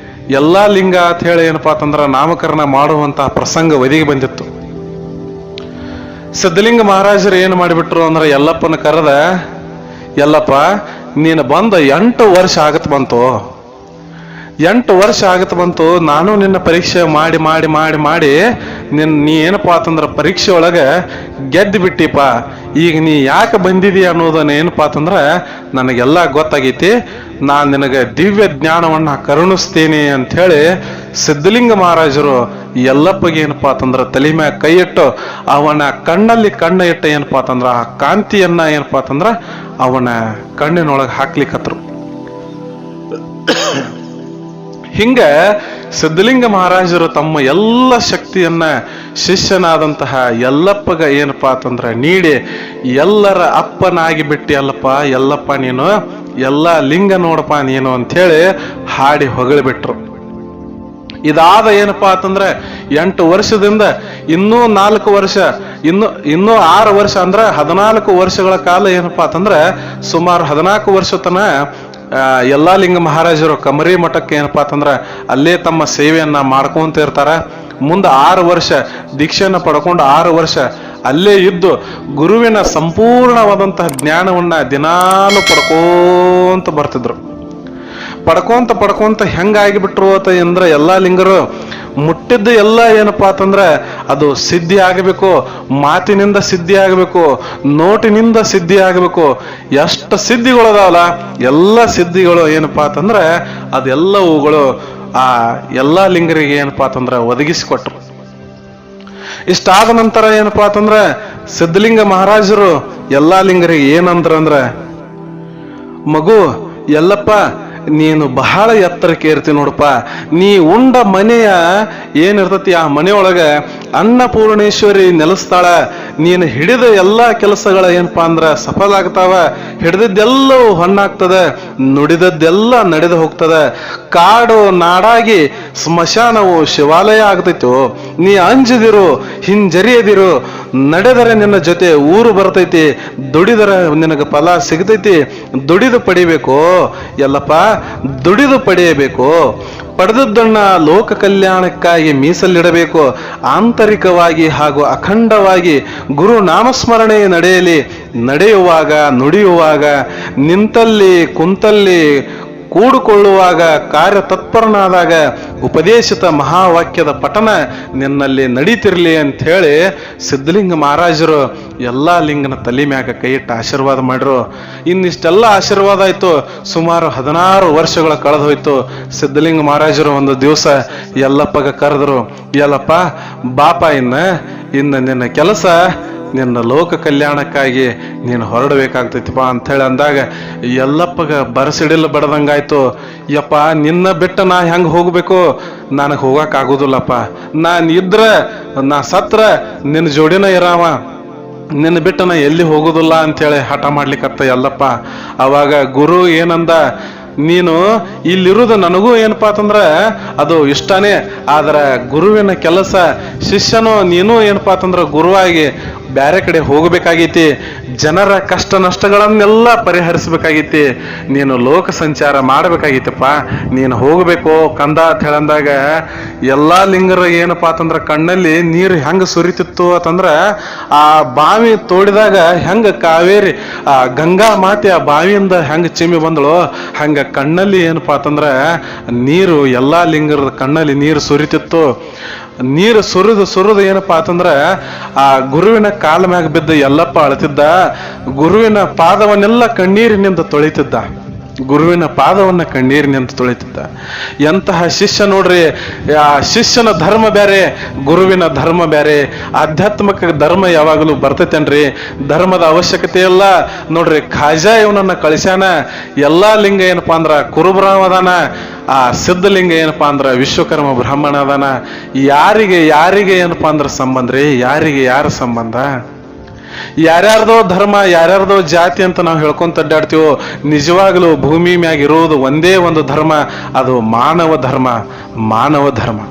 ಎಲ್ಲಾ ಲಿಂಗ ಅಂತ ಹೇಳಿ ಏನಪ್ಪಾ ಅಂತಂದ್ರ ನಾಮಕರಣ ಮಾಡುವಂತ ಪ್ರಸಂಗ ಒದಗಿ ಬಂದಿತ್ತು. ಸಿದ್ಧಲಿಂಗ ಮಹಾರಾಜರು ಏನು ಮಾಡಿಬಿಟ್ರು ಅಂದ್ರೆ ಎಲ್ಲಪ್ಪನ ಕರೆದ, ಎಲ್ಲಪ್ಪ ನೀನು ಬಂದ 8 ವರ್ಷ ಆಗತ್ ಬಂತು, 8 ವರ್ಷ ಆಗತ್ ಬಂತು. ನಾನು ನಿನ್ನ ಪರೀಕ್ಷೆ ಮಾಡಿ ಮಾಡಿ ಮಾಡಿ ಮಾಡಿ ನೀ ಏನಪ್ಪಾ ಅಂತಂದ್ರ ಪರೀಕ್ಷೆ ಒಳಗ ಗೆದ್ದು ಬಿಟ್ಟಿಪ್ಪ. ಈಗ ನೀ ಯಾಕೆ ಬಂದಿದೀಯ ಅನ್ನೋದನ್ನ ಏನಪ್ಪಾ ಅಂತಂದ್ರ ನನಗೆಲ್ಲ ಗೊತ್ತಾಗೈತಿ. ನಾನ್ ನಿನಗೆ ದಿವ್ಯ ಜ್ಞಾನವನ್ನ ಕರುಣಿಸ್ತೇನೆ ಅಂತ ಹೇಳಿ ಸಿದ್ಧಲಿಂಗ ಮಹಾರಾಜರು ಎಲ್ಲಪ್ಪಗೆ ಏನಪ್ಪಾ ಅಂತಂದ್ರ ತಲೆ ಮ್ಯಾಗ ಕೈ ಇಟ್ಟು ಅವನ ಕಣ್ಣಲ್ಲಿ ಕಣ್ಣ ಇಟ್ಟ ಏನಪ್ಪಾ ಅಂತಂದ್ರ ಆ ಕಾಂತಿಯನ್ನ ಏನಪ್ಪಾ ಅಂತಂದ್ರ ಅವನ ಕಣ್ಣಿನೊಳಗೆ ಹಾಕ್ಲಿಕ್ಕತ್ರು. ಹಿಂಗ ಸಿದ್ಧಲಿಂಗ ಮಹಾರಾಜರು ತಮ್ಮ ಎಲ್ಲ ಶಕ್ತಿಯನ್ನ ಶಿಷ್ಯನಾದಂತಹ ಎಲ್ಲಪ್ಪಗ ಏನಪ್ಪಾ ಅಂತಂದ್ರ ನೀಡಿ ಎಲ್ಲರ ಅಪ್ಪನಾಗಿ ಬಿಟ್ಟಿ ಅಲ್ಲಪ್ಪ, ಎಲ್ಲಪ್ಪ ನೀನು ಎಲ್ಲ ಲಿಂಗ ನೋಡಪ್ಪ ನೀನು ಅಂತ ಹೇಳಿ ಹಾಡಿ ಹೊಗಳಿಬಿಟ್ರು. ಇದಾದ ಏನಪ್ಪಾ ಅಂತಂದ್ರೆ 8 ವರ್ಷದಿಂದ ಇನ್ನೂ 4 ವರ್ಷ, ಇನ್ನೂ 6 ವರ್ಷ ಅಂದ್ರ 14 ವರ್ಷಗಳ ಕಾಲ ಏನಪ್ಪಾ ಅಂತಂದ್ರ ಸುಮಾರು 14 ವರ್ಷ ತನ ಎಲ್ಲಾ ಲಿಂಗ ಮಹಾರಾಜರು ಕಮರಿ ಮಠಕ್ಕೆ ಏನಪ್ಪಾ ಅಂತಂದ್ರ ಅಲ್ಲೇ ತಮ್ಮ ಸೇವೆಯನ್ನ ಮಾಡ್ಕೊಂತ ಇರ್ತಾರ. ಮುಂದೆ 6 ವರ್ಷ ದೀಕ್ಷೆಯನ್ನ ಪಡ್ಕೊಂಡು 6 ವರ್ಷ ಅಲ್ಲೇ ಇದ್ದು ಗುರುವಿನ ಸಂಪೂರ್ಣವಾದಂತಹ ಜ್ಞಾನವನ್ನ ದಿನಾಲು ಪಡ್ಕೊಂತ ಬರ್ತಿದ್ರು. ಪಡ್ಕೊಂತ ಹೆಂಗಾಗಿಬಿಟ್ರು ಅಂತ ಅಂದ್ರೆ ಎಲ್ಲಾ ಲಿಂಗರು ಮುಟ್ಟಿದ್ದು ಎಲ್ಲ ಏನಪ್ಪಾ ಅಂತಂದ್ರೆ ಅದು ಸಿದ್ಧಿ ಆಗಬೇಕು, ಮಾತಿನಿಂದ ಸಿದ್ಧಿ ಆಗಬೇಕು, ನೋಟಿನಿಂದ ಸಿದ್ಧಿ ಆಗಬೇಕು. ಎಷ್ಟು ಸಿದ್ಧಿಗಳು ಅದಾವಲ್ಲ ಎಲ್ಲ ಸಿದ್ಧಿಗಳು ಏನಪ್ಪಾ ಅಂತಂದ್ರೆ ಅದೆಲ್ಲವುಗಳು ಆ ಎಲ್ಲಾ ಲಿಂಗರಿಗೆ ಏನಪ್ಪಾ ಅಂತಂದ್ರೆ ಒದಗಿಸಿಕೊಟ್ರು. ಇಷ್ಟಾದ ನಂತರ ಏನಪ್ಪಾ ಅಂತಂದ್ರೆ ಸಿದ್ಧಲಿಂಗ ಮಹಾರಾಜರು ಎಲ್ಲಾ ಲಿಂಗರಿಗೆ ಏನಂದ್ರ ಮಗು ಎಲ್ಲಪ್ಪ ನೀನು ಬಹಳ ಎತ್ತರಕ್ಕೆ ಏರ್ತಿ ನೋಡಪ್ಪ, ನೀ ಉಂಡ ಮನೆಯ ಏನಿರ್ತತಿ ಆ ಮನೆಯೊಳಗ ಅನ್ನಪೂರ್ಣೇಶ್ವರಿ ನೆಲೆಸ್ತಾಳ. ನೀನು ಹಿಡಿದ ಎಲ್ಲಾ ಕೆಲಸಗಳ ಏನಪ್ಪಾ ಅಂದ್ರ ಸಫಲ ಆಗ್ತಾವ, ಹಿಡಿದದ್ದೆಲ್ಲವೂ ಹೊಣ್ಣಾಗ್ತದ, ನುಡಿದದ್ದೆಲ್ಲ ನಡೆದು ಹೋಗ್ತದ. ಕಾಡು ನಾಡಾಗಿ ಸ್ಮಶಾನವು ಶಿವಾಲಯ ಆಗ್ತೈತು. ನೀ ಅಂಜದಿರು, ಹಿಂಜರಿಯದಿರು, ನಡೆದರೆ ನಿನ್ನ ಜೊತೆ ಊರು ಬರ್ತೈತಿ, ದುಡಿದರೆ ನಿನಗೆ ಫಲ ಸಿಗತೈತಿ. ದುಡಿದು ಪಡಿಬೇಕು ಎಲ್ಲಪ್ಪ, ದುಡಿದು ಪಡೆಯಬೇಕು. ಪಡೆದದ್ದನ್ನ ಲೋಕ ಕಲ್ಯಾಣಕ್ಕಾಗಿ ಮೀಸಲಿಡಬೇಕು. ಆಂತರಿಕವಾಗಿ ಹಾಗೂ ಅಖಂಡವಾಗಿ ಗುರು ನಾಮಸ್ಮರಣೆ ನಡೆಯಲಿ. ನಡೆಯುವಾಗ, ನುಡಿಯುವಾಗ, ನಿಂತಲ್ಲಿ ಕುಂತಲ್ಲಿ, ಕೂಡಿಕೊಳ್ಳುವಾಗ, ಕಾರ್ಯತತ್ಪರನಾದಾಗ ಉಪದೇಶಿತ ಮಹಾವಾಕ್ಯದ ಪಠನ ನಿನ್ನಲ್ಲಿ ನಡೀತಿರ್ಲಿ ಅಂತ ಹೇಳಿ ಸಿದ್ಧಲಿಂಗ ಮಹಾರಾಜರು ಎಲ್ಲಾ ಲಿಂಗನ ತಲೆ ಮ್ಯಾಗ ಕೈ ಇಟ್ಟು ಆಶೀರ್ವಾದ ಮಾಡ್ರು. ಇನ್ನಿಷ್ಟೆಲ್ಲ ಆಶೀರ್ವಾದ ಆಯ್ತು. ಸುಮಾರು 16 ವರ್ಷಗಳ ಕಳೆದು ಹೋಯ್ತು. ಸಿದ್ಧಲಿಂಗ ಮಹಾರಾಜರು ಒಂದು ದಿವಸ ಯಲ್ಲಪ್ಪಗ ಕರೆದ್ರು, ಯಲ್ಲಪ್ಪ ಬಾಪ, ಇನ್ನ ನಿನ್ನ ಕೆಲಸ ನಿನ್ನ ಲೋಕ ಕಲ್ಯಾಣಕ್ಕಾಗಿ ನೀನು ಹೊರಡಬೇಕಾಗ್ತೈತಿಪ್ಪ ಅಂತ ಹೇಳಿ ಅಂದಾಗ ಯಲ್ಲಪ್ಪಗ ಬರಸಿಡಿಲ್ಲ ಬಡದಂಗಾಯ್ತು. ಯಪ್ಪ ನಿನ್ನ ಬಿಟ್ಟ ನಾ ಹೆಂಗ್ ಹೋಗ್ಬೇಕು, ನನಗೆ ಹೋಗಕ್ ಆಗುದಿಲ್ಲಪ್ಪ. ನಾನ್ ಇದ್ರ ನಾ ಸತ್ರ ನಿನ್ನ ಜೋಡಿನ ಇರಾವ, ನಿನ್ನ ಬಿಟ್ಟ ನಾ ಎಲ್ಲಿ ಹೋಗುದಿಲ್ಲ ಅಂತೇಳಿ ಹಠ ಮಾಡ್ಲಿಕ್ಕತ್ತ ಯಲ್ಲಪ್ಪ. ಅವಾಗ ಗುರು ಏನಂದ, ನೀನು ಇಲ್ಲಿರುವುದು ನನಗೂ ಏನಪ್ಪಾ ಅಂತಂದ್ರ ಅದು ಇಷ್ಟನೇ, ಆದ್ರ ಗುರುವಿನ ಕೆಲಸ ಶಿಷ್ಯನು ನೀನು ಏನಪ್ಪಾ ಅಂತಂದ್ರ ಗುರುವಾಗಿ ಬ್ಯಾರೆ ಕಡೆ ಹೋಗಬೇಕಾಗೈತಿ. ಜನರ ಕಷ್ಟ ನಷ್ಟಗಳನ್ನೆಲ್ಲ ಪರಿಹರಿಸಬೇಕಾಗೈತಿ. ನೀನು ಲೋಕ ಸಂಚಾರ ಮಾಡಬೇಕಾಗಿತ್ತಪ್ಪ, ನೀನು ಹೋಗ್ಬೇಕು ಕಂದ ಅಂತ ಹೇಳಂದಾಗ ಎಲ್ಲಾ ಲಿಂಗರ ಏನಪ್ಪಾ ಅಂತಂದ್ರ ಕಣ್ಣಲ್ಲಿ ನೀರು ಹೆಂಗ ಸುರಿತಿತ್ತು ಅಂತಂದ್ರ ಆ ಬಾವಿ ತೋಡಿದಾಗ ಹೆಂಗ ಕಾವೇರಿ ಆ ಗಂಗಾ ಮಾತೆ ಆ ಬಾವಿಯಿಂದ ಹೆಂಗ ಚಿಮ್ಮಿ ಬಂದಳು, ಹಂಗ ಕಣ್ಣಲ್ಲಿ ಏನಪ್ಪಾ ಅಂತಂದ್ರ ನೀರು ಎಲ್ಲಾ ಲಿಂಗರದ ಕಣ್ಣಲ್ಲಿ ನೀರು ಸುರಿತಿತ್ತು. ನೀರು ಸುರಿದು ಏನಪ್ಪಾ ಅಂತಂದ್ರ ಆ ಗುರುವಿನ ಕಾಲ ಮ್ಯಾಗ ಬಿದ್ದ ಯಲ್ಲಪ್ಪ ಅಳ್ತಿದ್ದ. ಗುರುವಿನ ಪಾದವನ್ನೆಲ್ಲ ಕಣ್ಣೀರಿನಿಂದ ತೊಳಿತಿದ್ದ. ಗುರುವಿನ ಪಾದವನ್ನ ಕಣ್ಣೀರಿನಿಂದ ತೊಳಿತಿದ್ದ. ಎಂತಹ ಶಿಷ್ಯ ನೋಡ್ರಿ. ಆ ಶಿಷ್ಯನ ಧರ್ಮ ಬೇರೆ, ಗುರುವಿನ ಧರ್ಮ ಬೇರೆ. ಆಧ್ಯಾತ್ಮಿಕ ಧರ್ಮ ಯಾವಾಗಲೂ ಬರ್ತೈತೇನ್ರಿ? ಧರ್ಮದ ಅವಶ್ಯಕತೆ ಇಲ್ಲ ನೋಡ್ರಿ. ಖಾಜಾ ಇವನನ್ನ ಕಳಿಸ್ಯಾನ. ಎಲ್ಲಾ ಲಿಂಗ ಏನಪ್ಪಾ ಅಂದ್ರ ಕುರುಬ್ರಾಮ ಅದಾನ, ಆ ಸಿದ್ಧಲಿಂಗ ಏನಪ್ಪಾ ಅಂದ್ರ ವಿಶ್ವಕರ್ಮ ಬ್ರಾಹ್ಮಣ ಅದಾನ. ಯಾರಿಗೆ ಏನಪ್ಪಾ ಅಂದ್ರ ಸಂಬಂಧ ರೀ? ಯಾರಿಗೆ ಯಾರ ಸಂಬಂಧ? ಯಾರ್ಯಾರ್ದೋ ಧರ್ಮ, ಯಾರ್ಯಾರ್ದೋ ಜಾತಿ ಅಂತ ನಾವು ಹೇಳ್ಕೊಂತ ಅಡ್ಡಾಡ್ತೀವೋ, ನಿಜವಾಗ್ಲೂ ಭೂಮಿ ಮ್ಯಾಗ ಇರೋದು ಒಂದೇ ಒಂದು ಧರ್ಮ, ಅದು ಮಾನವ ಧರ್ಮ. ಮಾನವ ಧರ್ಮ.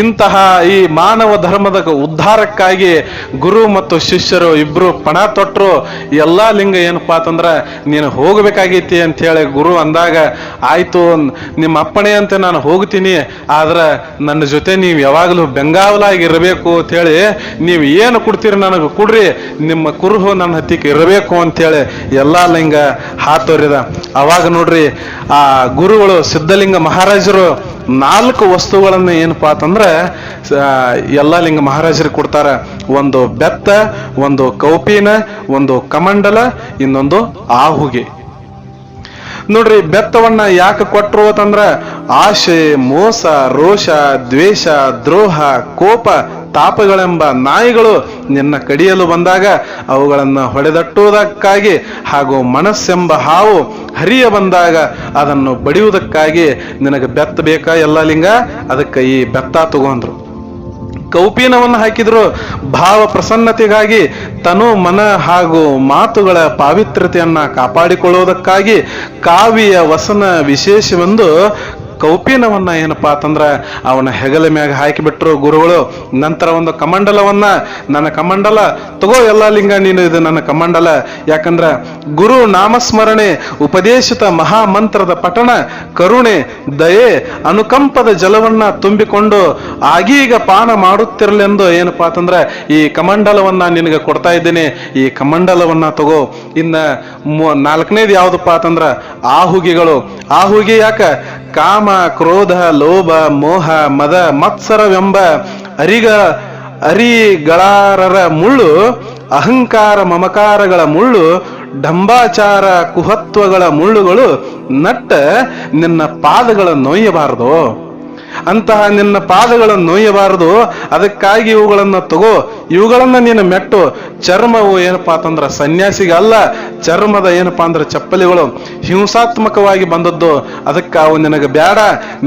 ಇಂತಹ ಈ ಮಾನವ ಧರ್ಮದ ಉದ್ಧಾರಕ್ಕಾಗಿ ಗುರು ಮತ್ತು ಶಿಷ್ಯರು ಇಬ್ರು ಪಣ ತೊಟ್ರು. ಎಲ್ಲಾ ಲಿಂಗ ಏನಪ್ಪಾ ಅಂತಂದ್ರ ನೀನು ಹೋಗ್ಬೇಕಾಗೈತಿ ಅಂತ ಹೇಳಿ ಗುರು ಅಂದಾಗ, ಆಯ್ತು ನಿಮ್ಮ ಅಪ್ಪಣೆ ಅಂತ ನಾನು ಹೋಗ್ತೀನಿ, ಆದ್ರ ನನ್ನ ಜೊತೆ ನೀವು ಯಾವಾಗಲೂ ಬೆಂಗಾವಲಾಗಿ ಇರಬೇಕು ಅಂತ ಹೇಳಿ, ನೀವು ಏನು ಕೊಡ್ತೀರಿ ನನಗೆ ಕೊಡ್ರಿ, ನಿಮ್ಮ ಕುರುಹು ನನ್ನ ಹತ್ತಿಗೆ ಇರಬೇಕು ಅಂತೇಳಿ ಎಲ್ಲಾ ಲಿಂಗ ಹಾತೊರಿದ. ಅವಾಗ ನೋಡ್ರಿ ಆ ಗುರುಗಳು ಸಿದ್ಧಲಿಂಗ ಮಹಾರಾಜರು 4 ವಸ್ತುಗಳನ್ನ ಏನಪ್ಪಾ ಅಂತಂದ್ರ ಎಲ್ಲಾ ಲಿಂಗ ಮಹಾರಾಜರಿಗೆ ಕೊಡ್ತಾರ. ಒಂದು ಬೆತ್ತ, ಒಂದು ಕೌಪೀನ, ಒಂದು ಕಮಂಡಲ, ಇನ್ನೊಂದು ಆಹುಗೆ. ನೋಡ್ರಿ ಬೆತ್ತವನ್ನ ಯಾಕೆ ಕೊಟ್ರು ಅಂತಂದ್ರ ಆಶೆ, ಮೋಸ, ರೋಷ, ದ್ವೇಷ, ದ್ರೋಹ, ಕೋಪ, ತಾಪಗಳೆಂಬ ನಾಯಿಗಳು ನಿನ್ನ ಕಡಿಯಲು ಬಂದಾಗ ಅವುಗಳನ್ನ ಹೊಡೆದಟ್ಟುವುದಕ್ಕಾಗಿ, ಹಾಗೂ ಮನಸ್ಸೆಂಬ ಹಾವು ಹರಿಯ ಬಂದಾಗ ಅದನ್ನು ಬಡಿಯುವುದಕ್ಕಾಗಿ ನಿನಗೆ ಬೆತ್ತ ಬೇಕಾ ಎಲ್ಲ ಲಿಂಗ? ಅದಕ್ಕೆ ಈ ಬೆತ್ತ ತಗೊಂಡ್ರು. ಕೌಪೀನವನ್ನು ಹಾಕಿದ್ರು ಭಾವ ಪ್ರಸನ್ನತೆಗಾಗಿ, ತನು ಮನ ಹಾಗೂ ಮಾತುಗಳ ಪಾವಿತ್ರ್ಯತೆಯನ್ನ ಕಾಪಾಡಿಕೊಳ್ಳುವುದಕ್ಕಾಗಿ. ಕಾವ್ಯ ವಸನ ವಿಶೇಷವೆಂದು ಕೌಪೀನವನ್ನ ಏನಪ್ಪಾ ಅಂತಂದ್ರ ಅವನ ಹೆಗಲ ಮ್ಯಾಗ ಹಾಕಿಬಿಟ್ರು ಗುರುಗಳು. ನಂತರ ಒಂದು ಕಮಂಡಲವನ್ನ, ನನ್ನ ಕಮಂಡಲ ತಗೋ ಎಲ್ಲಾ ಲಿಂಗ, ನೀನು ಇದು ನನ್ನ ಕಮಂಡಲ. ಯಾಕಂದ್ರ ಗುರು ನಾಮಸ್ಮರಣೆ, ಉಪದೇಶಿತ ಮಹಾಮಂತ್ರದ ಪಠಣ, ಕರುಣೆ, ದಯೆ, ಅನುಕಂಪದ ಜಲವನ್ನ ತುಂಬಿಕೊಂಡು ಆಗೀಗ ಪಾನ ಮಾಡುತ್ತಿರಲೆಂದು ಏನಪ್ಪಾ ಅಂತಂದ್ರ ಈ ಕಮಂಡಲವನ್ನ ನಿನಗೆ ಕೊಡ್ತಾ ಇದ್ದೇನೆ, ಈ ಕಮಂಡಲವನ್ನ ತಗೋ. ಇನ್ನ 4ನೇದು ಯಾವ್ದಪ್ಪ ಅಂತಂದ್ರ ಆಹುಗಿಗಳು. ಆಹುಗಿ ಯಾಕ? ಕಾಮ ಕ್ರೋಧ ಲೋಭ ಮೋಹ ಮದ ಮತ್ಸರವೆಂಬ ಅರಿಗಳಾರರ ಮುಳ್ಳು, ಅಹಂಕಾರ ಮಮಕಾರಗಳ ಮುಳ್ಳು, ಡಂಬಾಚಾರ ಕುಹತ್ವಗಳ ಮುಳ್ಳುಗಳು ನಟ್ಟ ನಿನ್ನ ಪಾದಗಳ ನೋಯಬಾರದು. ಅಂತಹ ನಿನ್ನ ಪಾದಗಳನ್ನು ನೋಯಬಾರದು. ಅದಕ್ಕಾಗಿ ಇವುಗಳನ್ನ ತಗೋ, ಇವುಗಳನ್ನ ನೀನು ಮೆಟ್ಟು. ಚರ್ಮವು ಏನಪ್ಪಾ ಅಂತಂದ್ರ ಸನ್ಯಾಸಿಗೆ ಅಲ್ಲ, ಚರ್ಮದ ಏನಪ್ಪಾ ಅಂದ್ರೆ ಚಪ್ಪಲಿಗಳು ಹಿಂಸಾತ್ಮಕವಾಗಿ ಬಂದದ್ದು. ಅದಕ್ಕೆ ಅವು ನಿನಗೆ ಬೇಡ.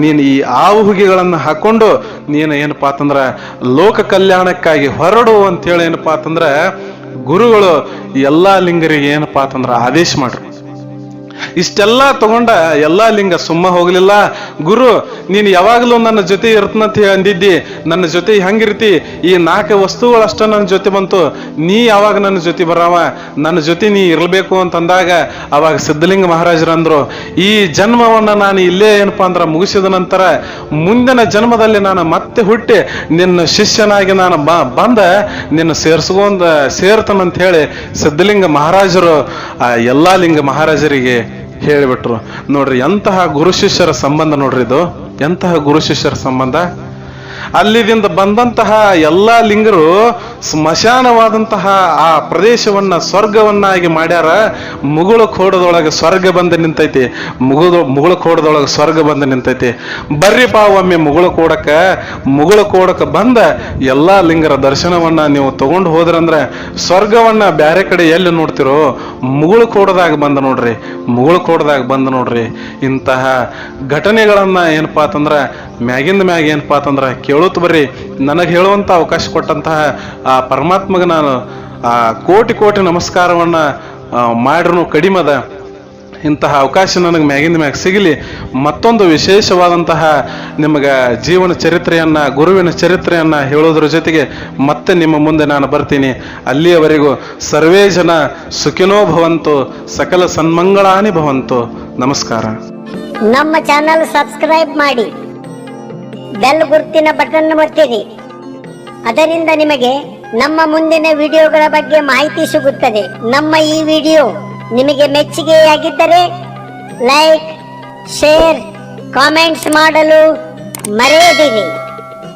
ನೀನು ಈ ಆವುಹುಗಿಗಳನ್ನು ಹಾಕೊಂಡು ನೀನು ಏನಪ್ಪಾ ಅಂತಂದ್ರ ಲೋಕ ಕಲ್ಯಾಣಕ್ಕಾಗಿ ಹೊರಡು ಅಂತೇಳಿ ಏನಪ್ಪಾ ಅಂತಂದ್ರ ಗುರುಗಳು ಎಲ್ಲಾ ಲಿಂಗರಿಗೆ ಏನಪ್ಪಾ ಅಂತಂದ್ರ ಆದೇಶ ಮಾಡ್ರು. ಇಷ್ಟೆಲ್ಲ ತಗೊಂಡ ಎಲ್ಲಾ ಲಿಂಗ ಸುಮ್ಮ ಹೋಗ್ಲಿಲ್ಲ. ಗುರು, ನೀನು ಯಾವಾಗಲೂ ನನ್ನ ಜೊತೆ ಇರ್ತನಂತ ಅಂದಿದ್ದಿ, ನನ್ನ ಜೊತೆ ಹೆಂಗಿರ್ತಿ? ಈ 4 ವಸ್ತುಗಳಷ್ಟ ನನ್ನ ಜೊತೆ ಬಂತು, ನೀ ಯಾವಾಗ ನನ್ನ ಜೊತೆ ಬರವ? ನನ್ನ ಜೊತೆ ನೀ ಇರ್ಬೇಕು ಅಂತಂದಾಗ ಅವಾಗ ಸಿದ್ಧಲಿಂಗ ಮಹಾರಾಜರಂದ್ರು, ಈ ಜನ್ಮವನ್ನ ನಾನು ಇಲ್ಲೇ ಏನಪ್ಪಾ ಅಂದ್ರ ಮುಗಿಸಿದ ನಂತರ ಮುಂದಿನ ಜನ್ಮದಲ್ಲಿ ನಾನು ಮತ್ತೆ ಹುಟ್ಟಿ ನಿನ್ನ ಶಿಷ್ಯನಾಗಿ ನಾನು ಬಂದ ನಿನ್ನ ಸೇರ್ತನಂತ ಹೇಳಿ ಸಿದ್ಧಲಿಂಗ ಮಹಾರಾಜರು ಆ ಎಲ್ಲಾ ಲಿಂಗ ಮಹಾರಾಜರಿಗೆ ಹೇಳಿಬಿಟ್ರು. ನೋಡ್ರಿ ಎಂತಹ ಗುರು ಶಿಷ್ಯರ ಸಂಬಂಧ, ನೋಡ್ರಿ ಇದು ಎಂತಹ ಗುರು ಶಿಷ್ಯರ ಸಂಬಂಧ. ಅಲ್ಲಿದಿಂದ ಬಂದಂತಹ ಎಲ್ಲಾ ಲಿಂಗರು ಸ್ಮಶಾನವಾದಂತಹ ಆ ಪ್ರದೇಶವನ್ನ ಸ್ವರ್ಗವನ್ನಾಗಿ ಮಾಡ್ಯಾರ. ಮುಗುಳು ಕೋಡದೊಳಗೆ ಸ್ವರ್ಗ ಬಂದು ನಿಂತೈತಿ. ಮುಗುಳು ಕೋಡದೊಳಗೆ ಸ್ವರ್ಗ ಬಂದು ನಿಂತೈತಿ. ಬರ್ರಿಪಾ ಒಮ್ಮೆ ಮುಗುಳು ಕೋಡಕ ಬಂದ ಎಲ್ಲಾ ಲಿಂಗರ ದರ್ಶನವನ್ನ ನೀವು ತಗೊಂಡು ಹೋದ್ರಂದ್ರೆ ಸ್ವರ್ಗವನ್ನ ಬ್ಯಾರೆ ಕಡೆ ಎಲ್ಲಿ ನೋಡ್ತಿರೋ ಮುಗುಳು ಕೋಡದಾಗ ಬಂದ ನೋಡ್ರಿ. ಇಂತಹ ಘಟನೆಗಳನ್ನ ಏನಪ್ಪಾ ಅಂತಂದ್ರ ಮ್ಯಾಗಿಂದ ಮ್ಯಾಗ ಏನಪ್ಪಾ ಅಂತಂದ್ರ ಕೇಳುತ್ತ ಬರ್ರಿ. ನನಗೆ ಹೇಳುವಂತ ಅವಕಾಶ ಕೊಟ್ಟಂತಹ ಆ ಪರಮಾತ್ಮಗೆ ನಾನು ಕೋಟಿ ನಮಸ್ಕಾರವನ್ನ ಮಾಡ್ರೂ ಕಡಿಮದ. ಇಂತಹ ಅವಕಾಶ ನನಗೆ ಮ್ಯಾಗಿಂದ ಮ್ಯಾಗ ಸಿಗಲಿ. ಮತ್ತೊಂದು ವಿಶೇಷವಾದಂತಹ ನಿಮಗೆ ಜೀವನ ಚರಿತ್ರೆಯನ್ನ, ಗುರುವಿನ ಚರಿತ್ರೆಯನ್ನ ಹೇಳೋದ್ರ ಜೊತೆಗೆ ಮತ್ತೆ ನಿಮ್ಮ ಮುಂದೆ ನಾನು ಬರ್ತೀನಿ. ಅಲ್ಲಿಯವರೆಗೂ ಸರ್ವೇ ಜನ ಸುಖಿನೋ ಭವಂತು, ಸಕಲ ಸನ್ಮಂಗಳಾನಿ ಭವಂತು. ನಮಸ್ಕಾರ. ನಮ್ಮ ಚಾನಲ್ ಸಬ್ಸ್ಕ್ರೈಬ್ ಮಾಡಿ, ಬೆಲ್ ಗುರುತಿನ ಬಟನ್ ಒತ್ತಿರಿ. ಅದರಿಂದ ನಿಮಗೆ ನಮ್ಮ ಮುಂದಿನ ವಿಡಿಯೋಗಳ ಬಗ್ಗೆ ಮಾಹಿತಿ ಸಿಗುತ್ತದೆ. ನಮ್ಮ ಈ ವಿಡಿಯೋ ನಿಮಗೆ ಮೆಚ್ಚುಗೆಯಾಗಿದ್ದರೆ ಲೈಕ್, ಶೇರ್, ಕಾಮೆಂಟ್ಸ್ ಮಾಡಲು ಮರೆಯದಿರಿ.